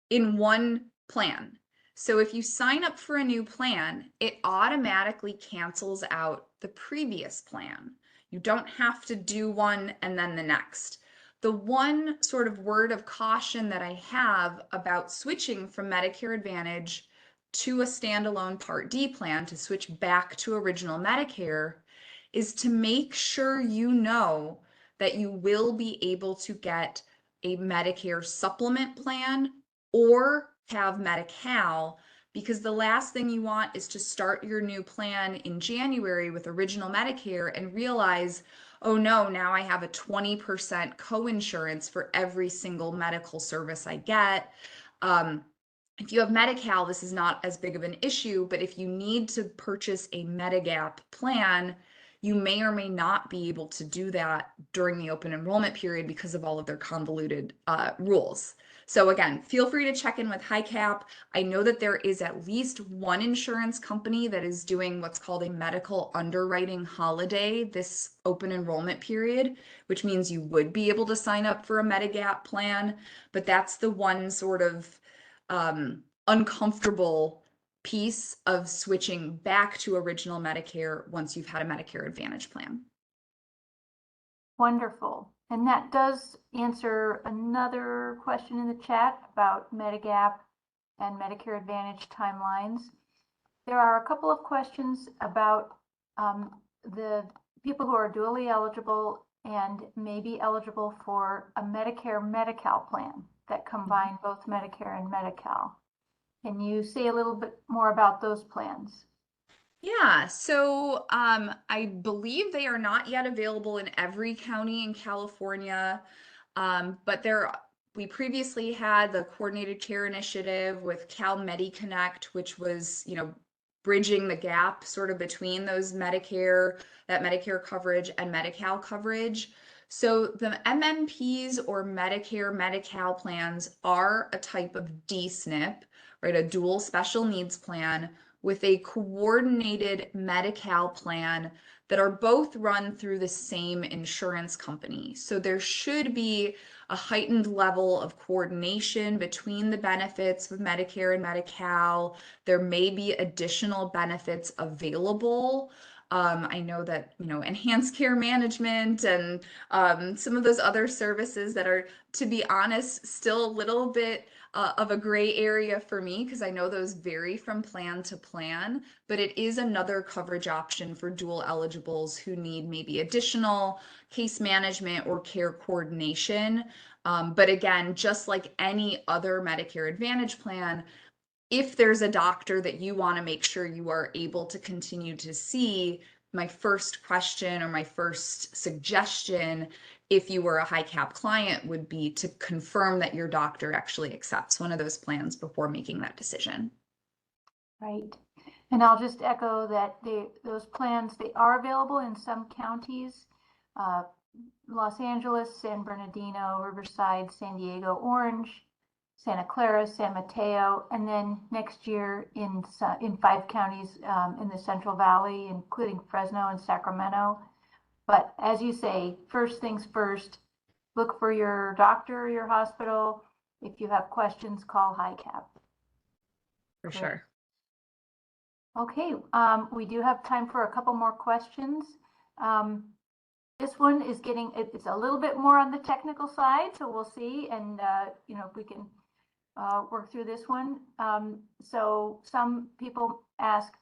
Speaker 4: in one plan. So if you sign up for a new plan, it automatically cancels out the previous plan. You don't have to do one and then the next. The one sort of word of caution that I have about switching from Medicare Advantage to a standalone Part D plan to switch back to original Medicare is to make sure you know that you will be able to get a Medicare supplement plan or have Medi-Cal because the last thing you want is to start your new plan in January with Original Medicare and realize, oh no, now I have a 20% coinsurance for every single medical service I get. If you have Medi-Cal, this is not as big of an issue, but if you need to purchase a Medigap plan, you may or may not be able to do that during the open enrollment period because of all of their convoluted rules. So again, feel free to check in with HiCap. I know that there is at least one insurance company that is doing what's called a medical underwriting holiday this open enrollment period, which means you would be able to sign up for a Medigap plan, but that's the one sort of uncomfortable piece of switching back to Original Medicare once you've had a Medicare Advantage plan.
Speaker 1: Wonderful. And that does answer another question in the chat about Medigap and Medicare Advantage timelines. There are a couple of questions about the people who are dually eligible and may be eligible for a Medicare Medi-Cal plan that combine both Medicare and Medi-Cal. Can you say a little bit more about those plans?
Speaker 4: Yeah, so I believe they are not yet available in every county in California, but we previously had the Coordinated Care Initiative with Cal MediConnect, which was, bridging the gap sort of between those that Medicare coverage and Medi-Cal coverage. So the MMPs or Medicare Medi-Cal plans are a type of DSNP, right? A dual special needs plan with a coordinated Medi-Cal plan that are both run through the same insurance company. So there should be a heightened level of coordination between the benefits of Medicare and Medi-Cal. There may be additional benefits available. I know that, enhanced care management and some of those other services that are, to be honest, still a little bit of a gray area for me because I know those vary from plan to plan, but it is another coverage option for dual eligibles who need maybe additional case management or care coordination. But again, just like any other Medicare Advantage plan, if there's a doctor that you want to make sure you are able to continue to see, my first question or my first suggestion, if you were a HiCap client, would be to confirm that your doctor actually accepts one of those plans before making that decision.
Speaker 1: Right. And I'll just echo that those plans, they are available in some counties, Los Angeles, San Bernardino, Riverside, San Diego, Orange, Santa Clara, San Mateo, and then next year in 5 counties in the Central Valley, including Fresno and Sacramento. But as you say, first things first, look for your doctor or your hospital. If you have questions, call HiCap.
Speaker 4: For sure.
Speaker 1: Okay, we do have time for a couple more questions. This one is it's a little bit more on the technical side, so we'll see, and if we can work through this one. So some people ask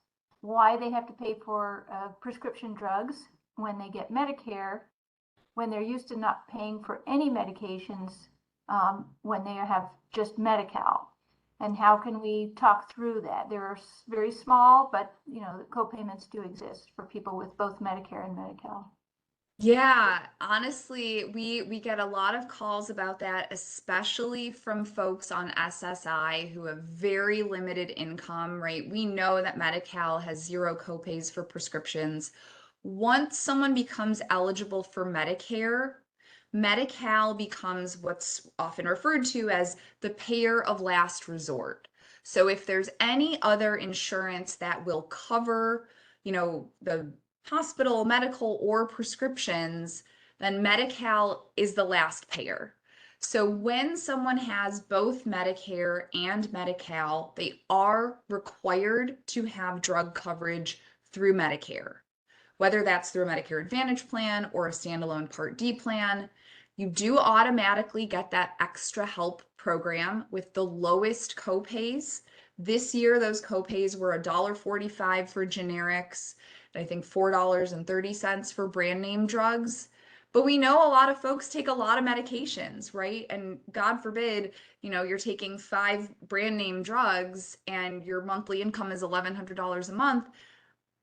Speaker 1: why they have to pay for prescription drugs when they get Medicare, when they're used to not paying for any medications when they have just Medi-Cal. And how can we talk through that? They're very small, but the co-payments do exist for people with both Medicare and Medi-Cal.
Speaker 4: Yeah, honestly, we get a lot of calls about that, especially from folks on SSI who have very limited income, right? We know that Medi-Cal has 0 copays for prescriptions. Once someone becomes eligible for Medicare, Medi-Cal becomes what's often referred to as the payer of last resort. So if there's any other insurance that will cover, the hospital, medical, or prescriptions, then Medi-Cal is the last payer. So when someone has both Medicare and Medi-Cal, they are required to have drug coverage through Medicare. Whether that's through a Medicare Advantage plan or a standalone Part D plan, you do automatically get that extra help program with the lowest copays. This year, those copays were $1.45 for generics, I think $4.30 for brand name drugs. But we know a lot of folks take a lot of medications, right? And God forbid, you're taking 5 brand name drugs and your monthly income is $1,100 a month.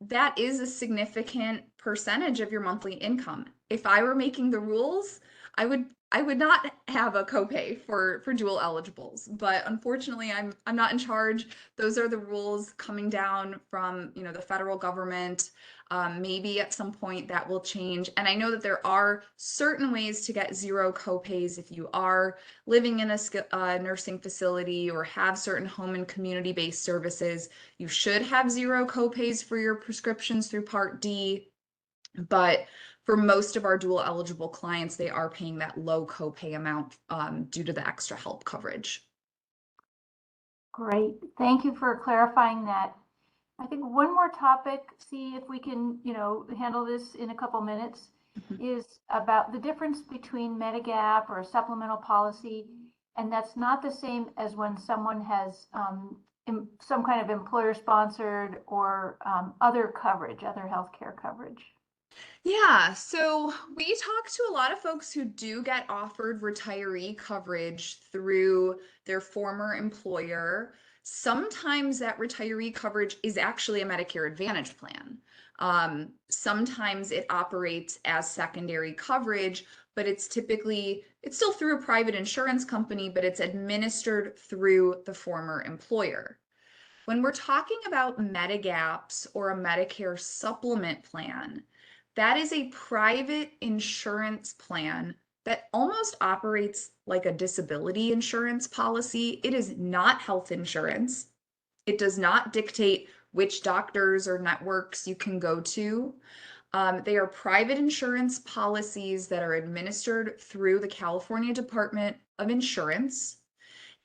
Speaker 4: That is a significant percentage of your monthly income. If I were making the rules, I would not have a copay for dual eligibles, but unfortunately I'm not in charge. Those are the rules coming down from the federal government. Maybe at some point that will change. And I know that there are certain ways to get 0 copays if you are living in a nursing facility or have certain home and community-based services. You should have 0 copays for your prescriptions through Part D. But for most of our dual eligible clients, they are paying that low copay amount due to the extra help coverage.
Speaker 1: Great. Thank you for clarifying that. I think one more topic, see if we can, handle this in a couple minutes, is about the difference between Medigap or a supplemental policy. And that's not the same as when someone has some kind of employer sponsored or other coverage, other healthcare coverage.
Speaker 4: Yeah, so we talk to a lot of folks who do get offered retiree coverage through their former employer. Sometimes that retiree coverage is actually a Medicare Advantage plan. Sometimes it operates as secondary coverage, but it's still through a private insurance company, but it's administered through the former employer. When we're talking about Medigaps or a Medicare supplement plan, that is a private insurance plan that almost operates like a disability insurance policy. It is not health insurance. It does not dictate which doctors or networks you can go to. They are private insurance policies that are administered through the California Department of Insurance.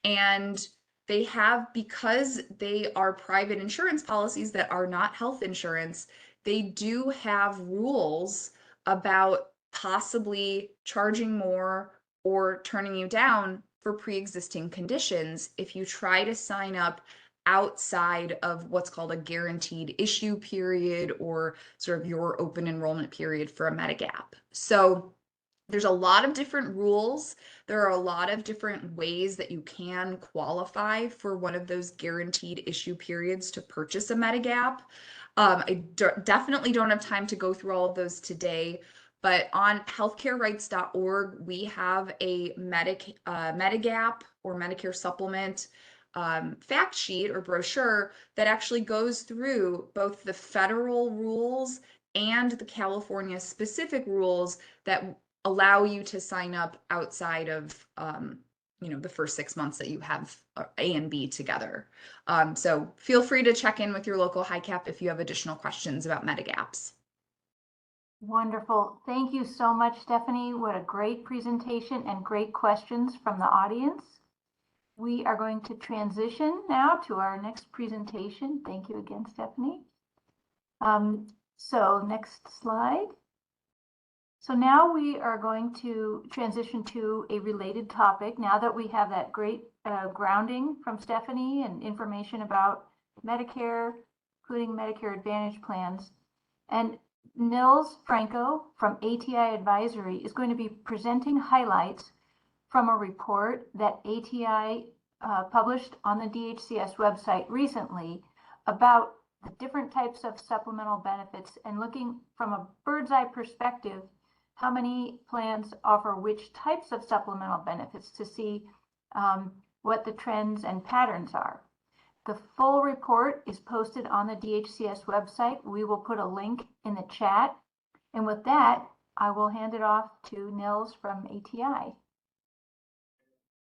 Speaker 4: And because they are private insurance policies that are not health insurance, they do have rules about possibly charging more or turning you down for pre-existing conditions if you try to sign up outside of what's called a guaranteed issue period or sort of your open enrollment period for a Medigap. So there's a lot of different rules. There are a lot of different ways that you can qualify for one of those guaranteed issue periods to purchase a Medigap. I definitely don't have time to go through all of those today, but on healthcarerights.org, we have a Medigap or Medicare Supplement fact sheet or brochure that actually goes through both the federal rules and the California specific rules that allow you to sign up outside of the first 6 months that you have A and B together. So feel free to check in with your local HICAP if you have additional questions about Medigaps.
Speaker 1: Wonderful. Thank you so much, Stephanie. What a great presentation and great questions from the audience. We are going to transition now to our next presentation. Thank you again, Stephanie. So next slide. So now we are going to transition to a related topic. Now that we have that great grounding from Stephanie and information about Medicare, including Medicare Advantage plans. And Nils Franco from ATI Advisory is going to be presenting highlights from a report that ATI published on the DHCS website recently about the different types of supplemental benefits and looking from a bird's eye perspective how many plans offer which types of supplemental benefits to see what the trends and patterns are. The full report is posted on the DHCS website. We will put a link in the chat. And with that, I will hand it off to Nils from ATI.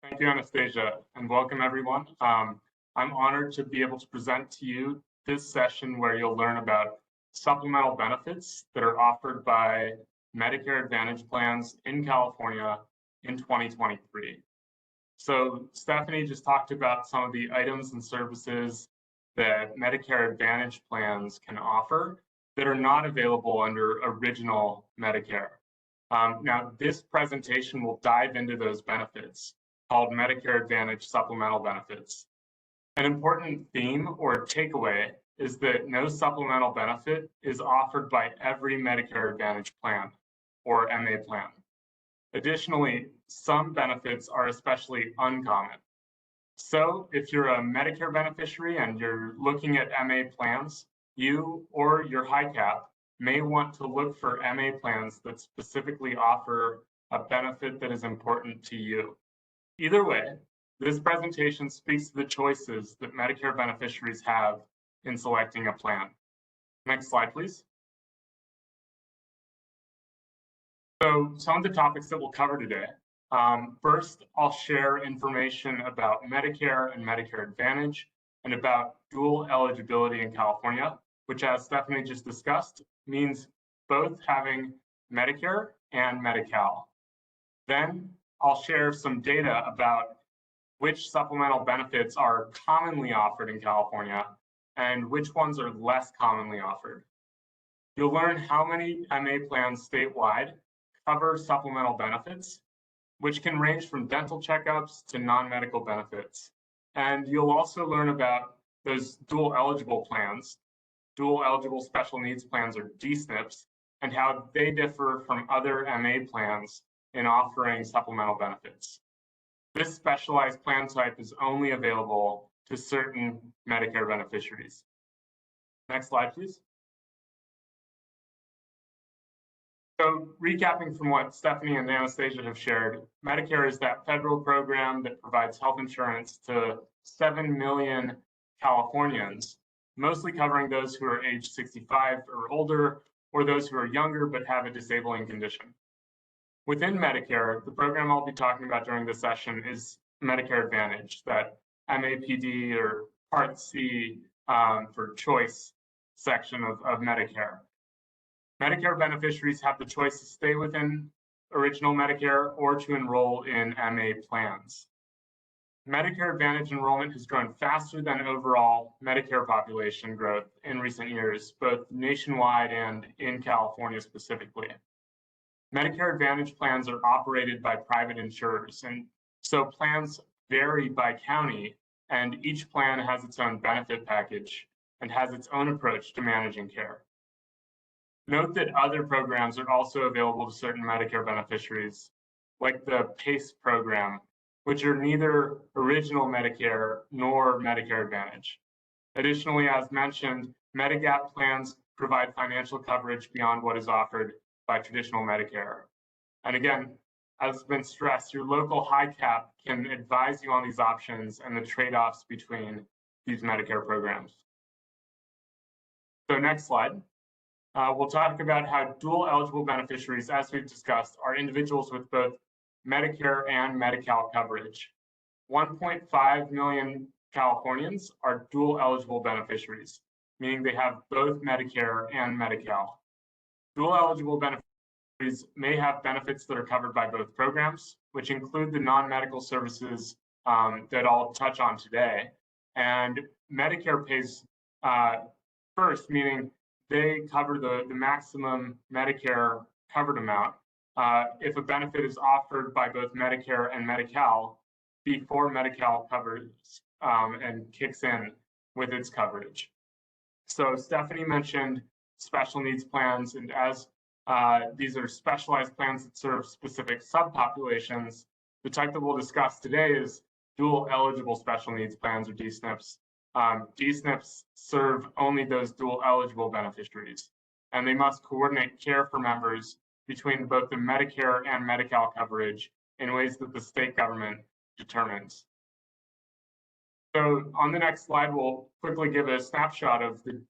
Speaker 5: Thank you, Anastasia, and welcome everyone. I'm honored to be able to present to you this session where you'll learn about supplemental benefits that are offered by Medicare Advantage plans in California in 2023. So Stephanie just talked about some of the items and services that Medicare Advantage plans can offer that are not available under original Medicare. Now, this presentation will dive into those benefits called Medicare Advantage Supplemental Benefits. An important theme or takeaway is that no supplemental benefit is offered by every Medicare Advantage plan. or MA plan. Additionally, some benefits are especially uncommon. So if you're a Medicare beneficiary and you're looking at MA plans, you or your HICAP may want to look for MA plans that specifically offer a benefit that is important to you. Either way, this presentation speaks to the choices that Medicare beneficiaries have in selecting a plan. Next slide, please. So some of the topics that we'll cover today. First, I'll share information about Medicare and Medicare Advantage and about dual eligibility in California, which, as Stephanie just discussed, means both having Medicare and Medi-Cal. Then I'll share some data about which supplemental benefits are commonly offered in California and which ones are less commonly offered. You'll learn how many MA plans statewide cover supplemental benefits, which can range from dental checkups to non-medical benefits. And you'll also learn about those dual eligible plans, dual eligible special needs plans, or DSNPs, and how they differ from other MA plans in offering supplemental benefits. This specialized plan type is only available to certain Medicare beneficiaries. Next slide, please. So recapping from what Stephanie and Anastasia have shared, Medicare is that federal program that provides health insurance to 7 million Californians, mostly covering those who are age 65 or older, or those who are younger but have a disabling condition. Within Medicare, the program I'll be talking about during this session is Medicare Advantage, that MAPD or Part C for choice section of Medicare. Medicare beneficiaries have the choice to stay within original Medicare or to enroll in MA plans. Medicare Advantage enrollment has grown faster than overall Medicare population growth in recent years, both nationwide and in California specifically. Medicare Advantage plans are operated by private insurers, and so plans vary by county, and each plan has its own benefit package and has its own approach to managing care. Note that other programs are also available to certain Medicare beneficiaries, like the PACE program, which are neither original Medicare nor Medicare Advantage. Additionally, as mentioned, Medigap plans provide financial coverage beyond what is offered by traditional Medicare. And again, as has been stressed, your local HICAP can advise you on these options and the trade-offs between these Medicare programs. So next slide. We'll talk about how dual eligible beneficiaries, as we've discussed, are individuals with both Medicare and Medi-Cal coverage. 1.5 million Californians are dual eligible beneficiaries, meaning they have both Medicare and Medi-Cal. Dual eligible beneficiaries may have benefits that are covered by both programs, which include the non-medical services that I'll touch on today. And Medicare pays first, meaning they cover the maximum Medicare covered amount if a benefit is offered by both Medicare and Medi-Cal before Medi-Cal covers and kicks in with its coverage. So Stephanie mentioned special needs plans, and as these are specialized plans that serve specific subpopulations, the type that we'll discuss today is dual eligible special needs plans, or DSNPs. DSNPs serve only those dual eligible beneficiaries, and they must coordinate care for members between both the Medicare and Medi-Cal coverage in ways that the state government determines. So on the next slide, we'll quickly give a snapshot of the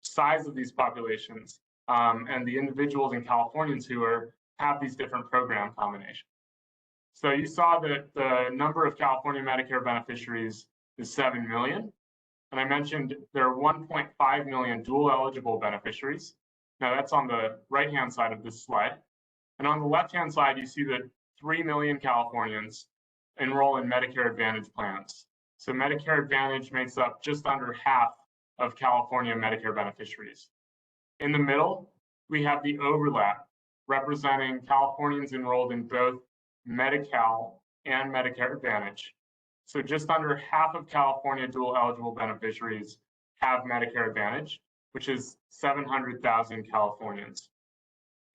Speaker 5: size of these populations and the individuals and Californians who have these different program combinations. So you saw that the number of California Medicare beneficiaries is 7 million. And I mentioned there are 1.5 million dual eligible beneficiaries. Now that's on the right-hand side of this slide. And on the left-hand side, you see that 3 million Californians enroll in Medicare Advantage plans. So Medicare Advantage makes up just under half of California Medicare beneficiaries. In the middle, we have the overlap representing Californians enrolled in both Medi-Cal and Medicare Advantage. So just under half of California dual eligible beneficiaries have Medicare Advantage, which is 700,000 Californians.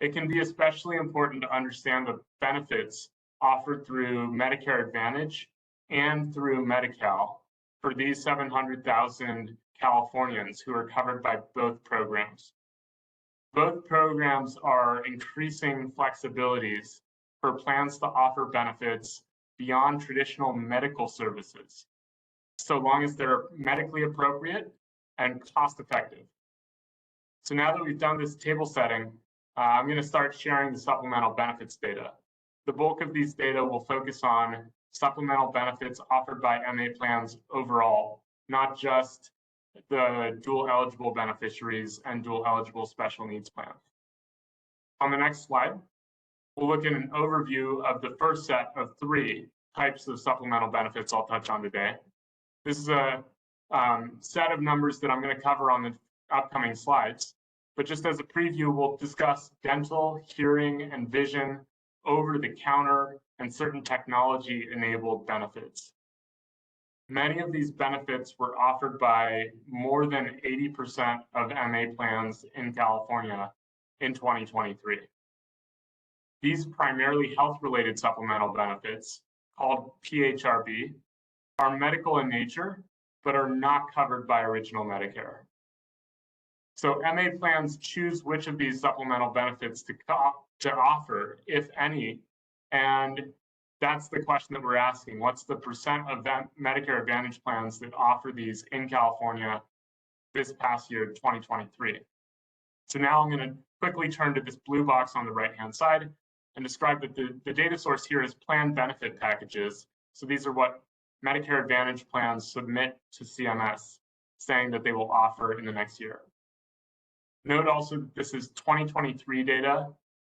Speaker 5: it can be especially important to understand the benefits offered through Medicare Advantage and through Medi-Cal for these 700,000 Californians who are covered by both programs. Both programs are increasing flexibilities for plans to offer benefits beyond traditional medical services, so long as they're medically appropriate and cost effective. So now that we've done this table setting, I'm going to start sharing the supplemental benefits data. The bulk of these data will focus on supplemental benefits offered by MA plans overall, not just the dual eligible beneficiaries and dual eligible special needs plans. On the next slide, we'll look at an overview of the first set of 3 types of supplemental benefits I'll touch on today. This is a set of numbers that I'm going to cover on the upcoming slides, but just as a preview, we'll discuss dental, hearing, and vision, over-the-counter, and certain technology-enabled benefits. Many of these benefits were offered by more than 80% of MA plans in California in 2023. These primarily health-related supplemental benefits, called PHRB, are medical in nature, but are not covered by original Medicare. So MA plans choose which of these supplemental benefits to offer, if any, and that's the question that we're asking. What's the percent of that Medicare Advantage plans that offer these in California this past year, 2023? So now I'm going to quickly turn to this blue box on the right-hand side and describe that the data source here is plan benefit packages. So these are what Medicare Advantage plans submit to CMS, saying that they will offer in the next year. Note also that this is 2023 data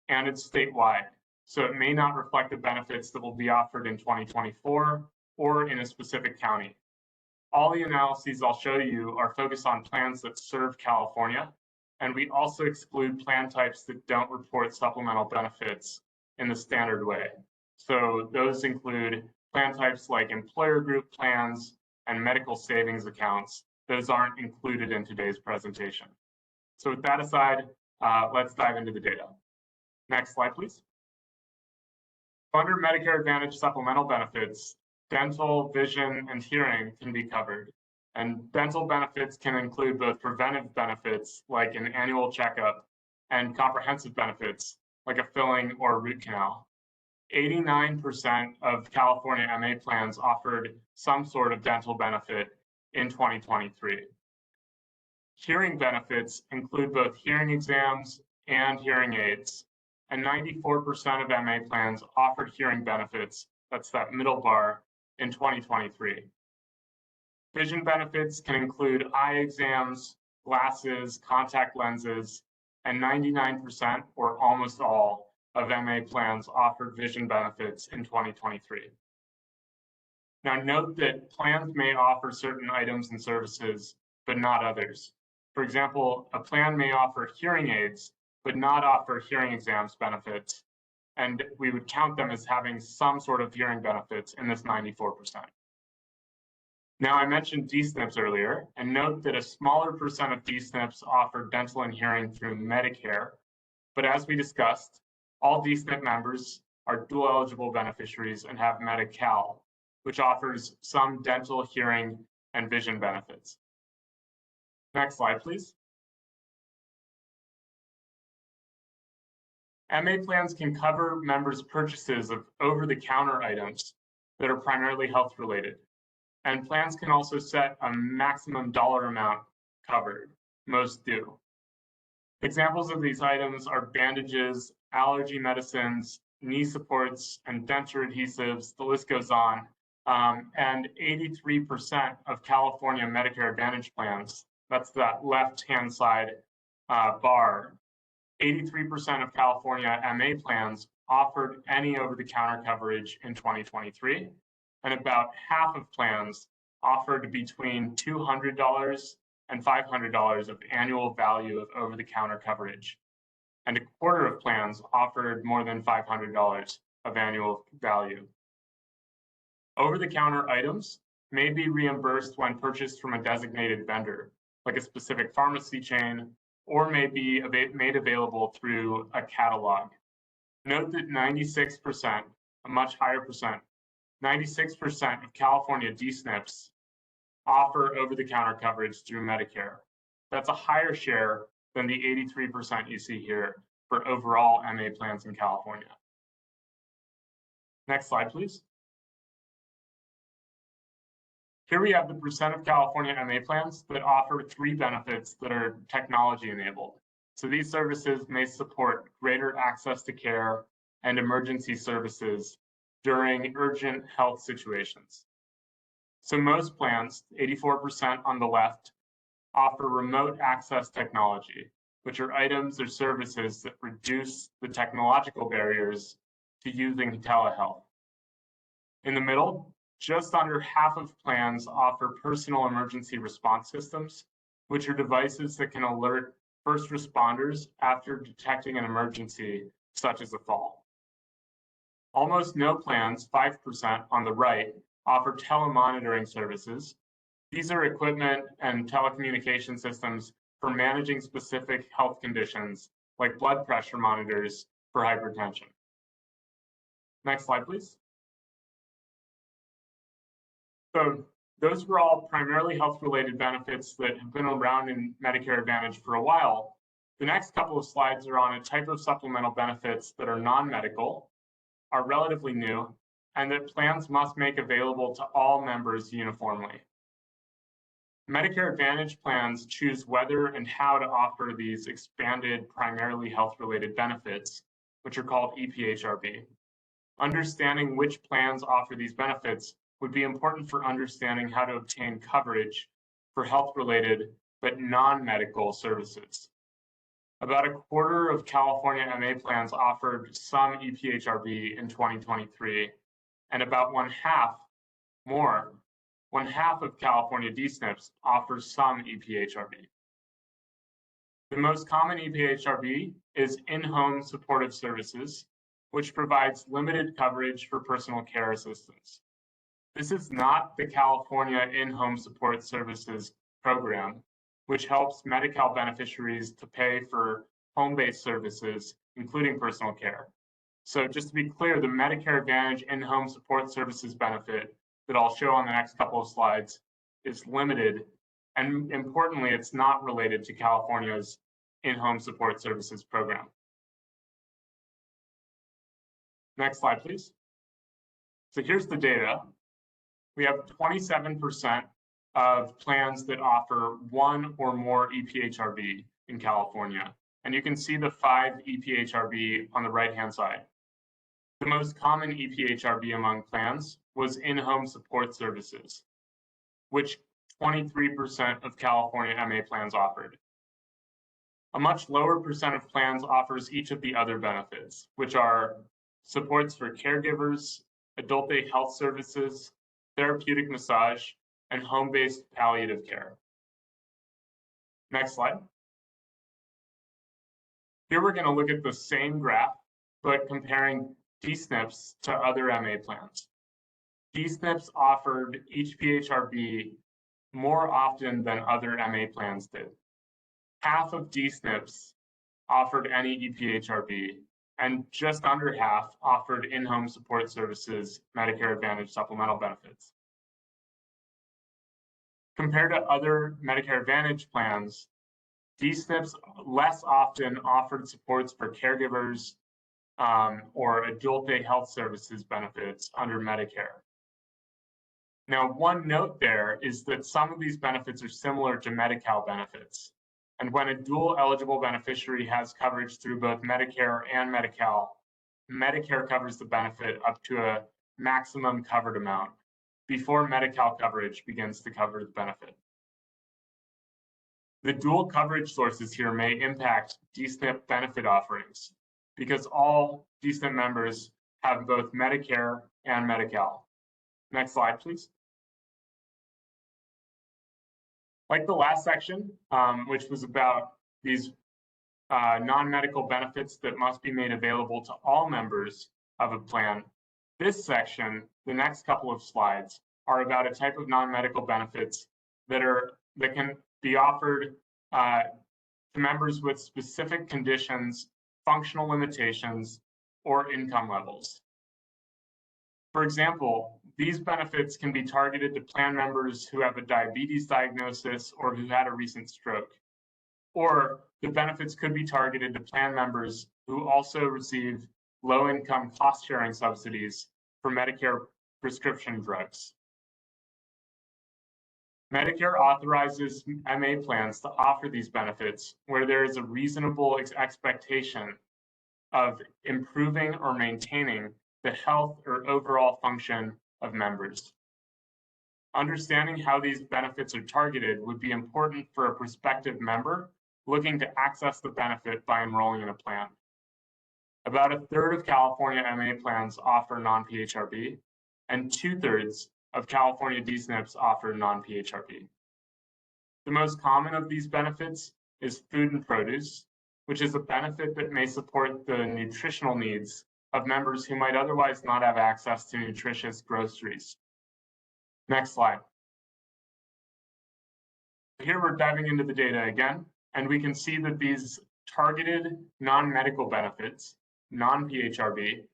Speaker 5: and it's statewide, so it may not reflect the benefits that will be offered in 2024 or in a specific county. All the analyses I'll show you are focused on plans that serve California, and we also exclude plan types that don't report supplemental benefits in the standard way. So those include plan types like employer group plans and medical savings accounts. Those aren't included in today's presentation. So with that aside, let's dive into the data. Next slide, please. Under Medicare Advantage supplemental benefits, dental, vision, and hearing can be covered. And dental benefits can include both preventive benefits, like an annual checkup, and comprehensive benefits, like a filling or a root canal. 89% of California MA plans offered some sort of dental benefit in 2023. Hearing benefits include both hearing exams and hearing aids, and 94% of MA plans offered hearing benefits, that's that middle bar, in 2023. Vision benefits can include eye exams, glasses, contact lenses, and 99% or almost all of MA plans offered vision benefits in 2023. Now note that plans may offer certain items and services, but not others. For example, a plan may offer hearing aids, but not offer hearing exams benefits, and we would count them as having some sort of hearing benefits in this 94%. Now, I mentioned D-SNPs earlier, and note that a smaller percent of D-SNPs offer dental and hearing through Medicare, but as we discussed, all D-SNP members are dual eligible beneficiaries and have Medi-Cal, which offers some dental, hearing, and vision benefits. Next slide, please. MA plans can cover members' purchases of over-the-counter items that are primarily health-related. And plans can also set a maximum dollar amount covered, most do. Examples of these items are bandages, allergy medicines, knee supports, and denture adhesives, the list goes on. And 83% of California Medicare Advantage plans, that's that left-hand side bar, 83% of California MA plans offered any over-the-counter coverage in 2023, and about half of plans offered between $200 and $500 of annual value of over-the-counter coverage, and a quarter of plans offered more than $500 of annual value. Over-the-counter items may be reimbursed when purchased from a designated vendor, like a specific pharmacy chain or may be made available through a catalog. Note that 96%, a much higher percent, 96% of California D-SNPs offer over-the-counter coverage through Medicare. That's a higher share than the 83% you see here for overall MA plans in California. Next slide, please. Here we have the percent of California MA plans that offer 3 benefits that are technology enabled. So these services may support greater access to care and emergency services during urgent health situations. So most plans, 84% on the left, offer remote access technology, which are items or services that reduce the technological barriers to using telehealth. In the middle, just under half of plans offer personal emergency response systems, which are devices that can alert first responders after detecting an emergency, such as a fall. Almost no plans, 5% on the right, offer telemonitoring services. These are equipment and telecommunication systems for managing specific health conditions, like blood pressure monitors for hypertension. Next slide, please. So those were all primarily health-related benefits that have been around in Medicare Advantage for a while. The next couple of slides are on a type of supplemental benefits that are non-medical, are relatively new, and that plans must make available to all members uniformly. Medicare Advantage plans choose whether and how to offer these expanded, primarily health-related benefits, which are called EPHRB. Understanding which plans offer these benefits would be important for understanding how to obtain coverage for health-related but non-medical services. About a quarter of California MA plans offered some EPHRB in 2023, and about one half of California D-SNPs offer some EPHRB. The most common EPHRB is in-home supportive services, which provides limited coverage for personal care assistance. This is not the California In-Home Support Services program, which helps Medi-Cal beneficiaries to pay for home-based services, including personal care. So just to be clear, the Medicare Advantage In-Home Support Services benefit that I'll show on the next couple of slides is limited, and importantly, it's not related to California's In-Home Support Services program. Next slide, please. So here's the data. We have 27% of plans that offer one or more EPHRB in California. And you can see the 5 EPHRB on the right-hand side. The most common EPHRB among plans was in-home support services, which 23% of California MA plans offered. A much lower percent of plans offers each of the other benefits, which are supports for caregivers, adult day health services, therapeutic massage, and home-based palliative care. Next slide. Here we're going to look at the same graph, but comparing D-SNPs to other MA plans. D-SNPs offered EPHRB more often than other MA plans did. Half of D-SNPs offered any EPHRB, and just under half offered in-home support services, Medicare Advantage supplemental benefits. Compared to other Medicare Advantage plans, D-SNPs less often offered supports for caregivers or adult day health services benefits under Medicare. Now, one note there is that some of these benefits are similar to Medi-Cal benefits. And when a dual eligible beneficiary has coverage through both Medicare and Medi-Cal, Medicare covers the benefit up to a maximum covered amount before Medi-Cal coverage begins to cover the benefit. The dual coverage sources here may impact D-SNP benefit offerings because all D-SNP members have both Medicare and Medi-Cal. Next slide, please. Like the last section, which was about these non-medical benefits that must be made available to all members of a plan, this section, the next couple of slides, are about a type of non-medical benefits that can be offered to members with specific conditions, functional limitations, or income levels. For example, these benefits can be targeted to plan members who have a diabetes diagnosis or who had a recent stroke. Or the benefits could be targeted to plan members who also receive low-income cost-sharing subsidies for Medicare prescription drugs. Medicare authorizes MA plans to offer these benefits where there is a reasonable expectation of improving or maintaining the health or overall function of members. Understanding how these benefits are targeted would be important for a prospective member looking to access the benefit by enrolling in a plan. About a third of California MA plans offer non-PHRB, and 2/3 of California D-SNPs offer non-PHRB. The most common of these benefits is food and produce, which is a benefit that may support the nutritional needs of members who might otherwise not have access to nutritious groceries. Next slide. Here we're diving into the data again, and we can see that these targeted non-medical benefits, non-PHRB,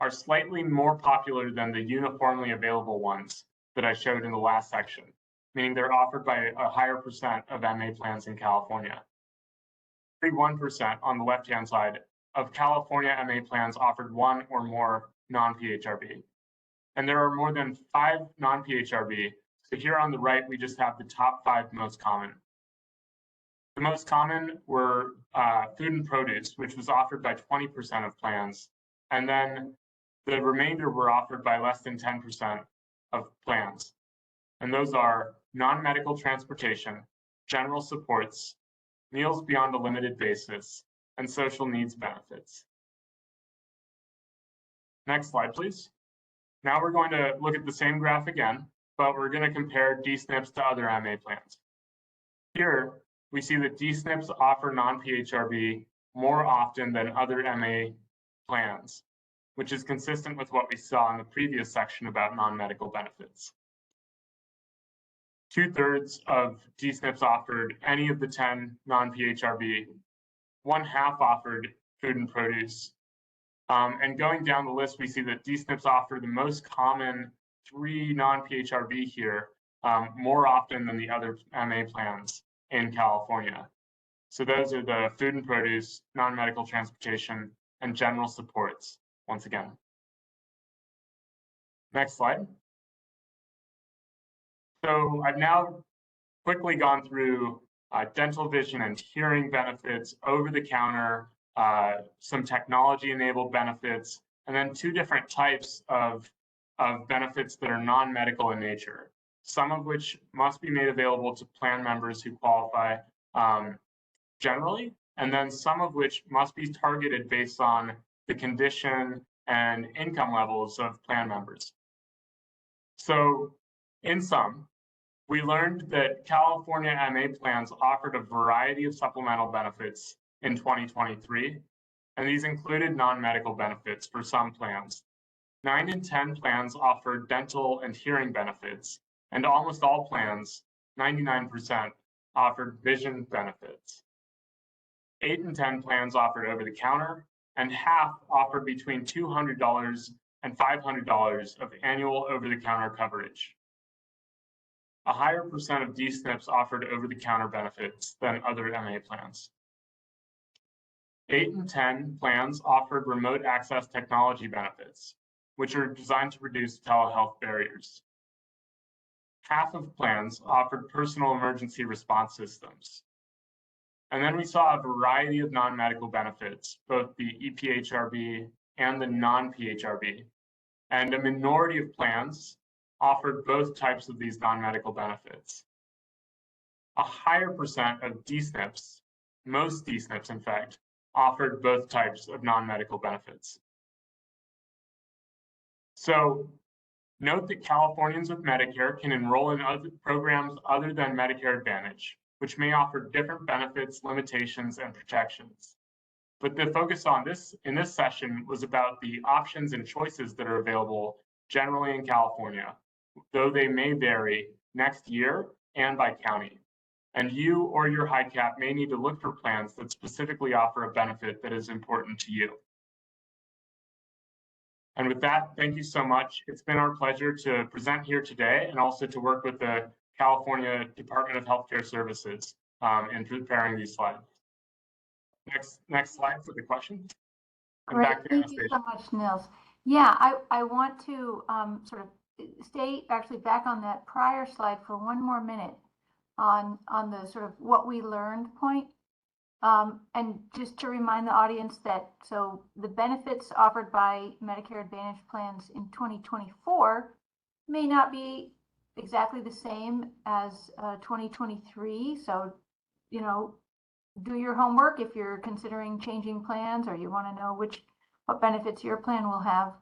Speaker 5: are slightly more popular than the uniformly available ones that I showed in the last section, meaning they're offered by a higher percent of MA plans in California. 31% on the left-hand side of California MA plans offered one or more non-PHRB. And there are more than 5 non-PHRB. So here on the right, we just have the top 5 most common. The most common were food and produce, which was offered by 20% of plans. And then the remainder were offered by less than 10% of plans. And those are non-medical transportation, general supports, meals beyond a limited basis, and social needs benefits. Next slide, please. Now we're going to look at the same graph again, but we're going to compare D-SNPs to other MA plans. Here, we see that D-SNPs offer non-PHRB more often than other MA plans, which is consistent with what we saw in the previous section about non-medical benefits. 2/3 of D-SNPs offered any of the 10 non-PHRB, 1/2 offered food and produce. And going down the list, we see that D-SNPs offer the most common 3 non-PHRB here more often than the other MA plans in California. So those are the food and produce, non-medical transportation, and general supports, once again. Next slide. So I've now quickly gone through dental, vision, and hearing benefits, over-the-counter, some technology-enabled benefits, and then 2 different types of benefits that are non-medical in nature, some of which must be made available to plan members who qualify generally, and then some of which must be targeted based on the condition and income levels of plan members. So in sum, we learned that California MA plans offered a variety of supplemental benefits in 2023, and these included non-medical benefits for some plans. 9 in 10 plans offered dental and hearing benefits, and almost all plans, 99%, offered vision benefits. 8 in 10 plans offered over-the-counter, and half offered between $200 and $500 of annual over-the-counter coverage. A higher percent of D-SNPs offered over-the-counter benefits than other MA plans. 8 in 10 plans offered remote access technology benefits, which are designed to reduce telehealth barriers. Half of plans offered personal emergency response systems. And then we saw a variety of non-medical benefits, both the EPHRB and the non-PHRB. And a minority of plans offered both types of these non-medical benefits. A higher percent of D-SNPs, most D-SNPs in fact, offered both types of non-medical benefits. So note that Californians with Medicare can enroll in other programs other than Medicare Advantage, which may offer different benefits, limitations, and protections. But the focus on this in this session was about the options and choices that are available generally in California, though they may vary next year and by county. and you or your HICAP may need to look for plans that specifically offer a benefit that is important to you. And with that, thank you so much. It's been our pleasure to present here today and also to work with the California Department of Healthcare Services in preparing these slides. Next slide for the questions. And
Speaker 1: Great,
Speaker 5: back to
Speaker 1: thank you
Speaker 5: Anastasia.
Speaker 1: so much, Nils. Yeah, I want to sort of stay actually back on that prior slide for one more minute on the sort of what we learned point. And just to remind the audience that, so the benefits offered by Medicare Advantage plans in 2024 may not be exactly the same as 2023. So, you know, do your homework if you're considering changing plans or you want to know what benefits your plan will have.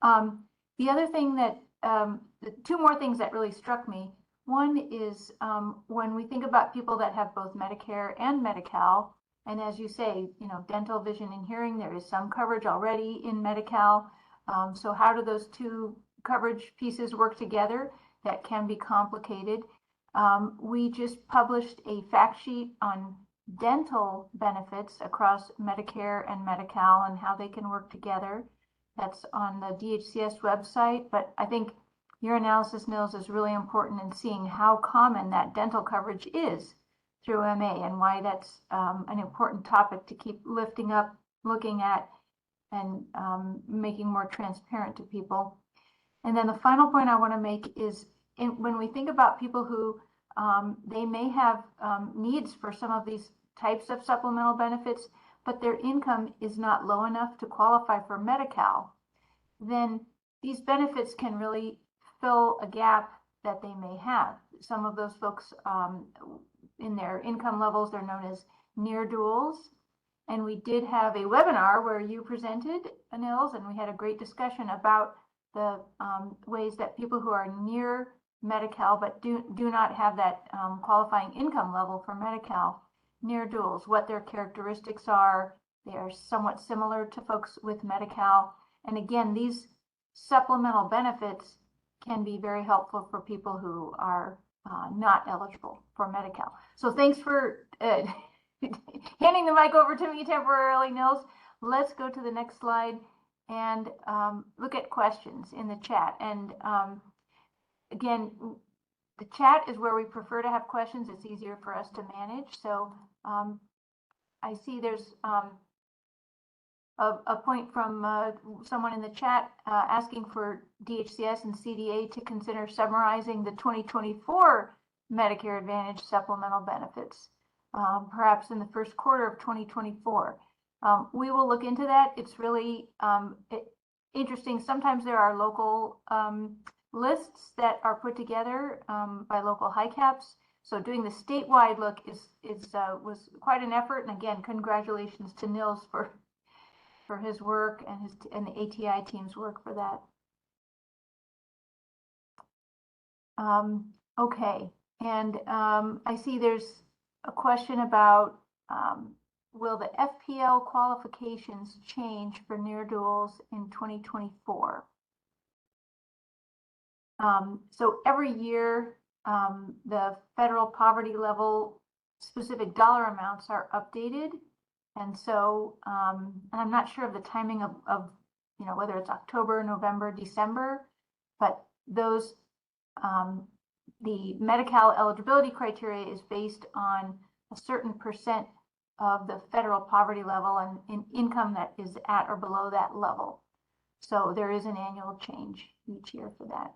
Speaker 1: The other thing that, two more things that really struck me. One is when we think about people that have both Medicare and Medi-Cal, and as you say, you know, dental, vision, and hearing, there is some coverage already in Medi-Cal. So how do those two coverage pieces work together? That can be complicated. We just published a fact sheet on dental benefits across Medicare and Medi-Cal and how they can work together. That's on the DHCS website, but I think your analysis, Nils, is really important in seeing how common that dental coverage is through MA and why that's an important topic to keep lifting up, looking at, and making more transparent to people. And then the final point I want to make is when we think about people who they may have needs for some of these types of supplemental benefits, but their income is not low enough to qualify for Medi-Cal, then these benefits can really fill a gap that they may have. Some of those folks in their income levels, they're known as near duals. And we did have a webinar where you presented, Nils, and we had a great discussion about the ways that people who are near Medi-Cal but do not have that qualifying income level for Medi-Cal, near duals, what their characteristics are. They are somewhat similar to folks with Medi-Cal. And again, these supplemental benefits can be very helpful for people who are not eligible for Medi-Cal. So thanks for handing the mic over to me temporarily, Nils. Let's go to the next slide and look at questions in the chat. And again, the chat is where we prefer to have questions. It's easier for us to manage. So I see there's a point from someone in the chat asking for DHCS and CDA to consider summarizing the 2024 Medicare Advantage supplemental benefits, perhaps in the first quarter of 2024. We will look into that. It's really interesting. Sometimes there are local lists that are put together by local HICAPs. So doing the statewide look was quite an effort. And again, congratulations to Nils for his work and the ATI team's work for that. Okay, and I see there's a question about will the FPL qualifications change for near duals in 2024? So every year, the federal poverty level specific dollar amounts are updated. And so I'm not sure of the timing of you know, whether it's October, November, December, but those, the Medi-Cal eligibility criteria is based on a certain percent of the federal poverty level and in income that is at or below that level. So there is an annual change each year for that.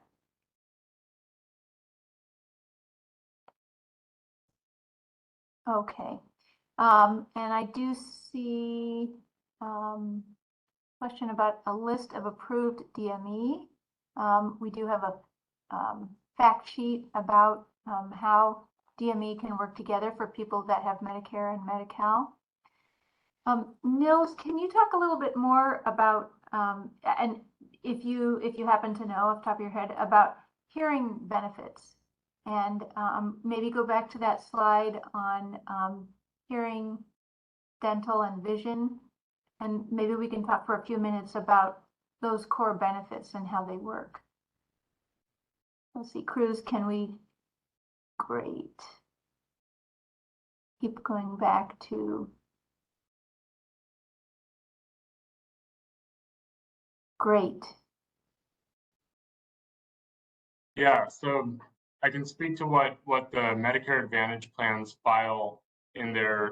Speaker 1: Okay. And I do see question about a list of approved DME. We do have a fact sheet about how DME can work together for people that have Medicare and Medi-Cal. Nils, can you talk a little bit more about, and if you happen to know off the top of your head, about hearing benefits, and maybe go back to that slide on hearing, dental, and vision, and maybe we can talk for a few minutes about those core benefits and how they work. Let's see, Cruz, can we? Great. keep going back to great.
Speaker 5: Yeah, so I can speak to what the Medicare Advantage plans file in their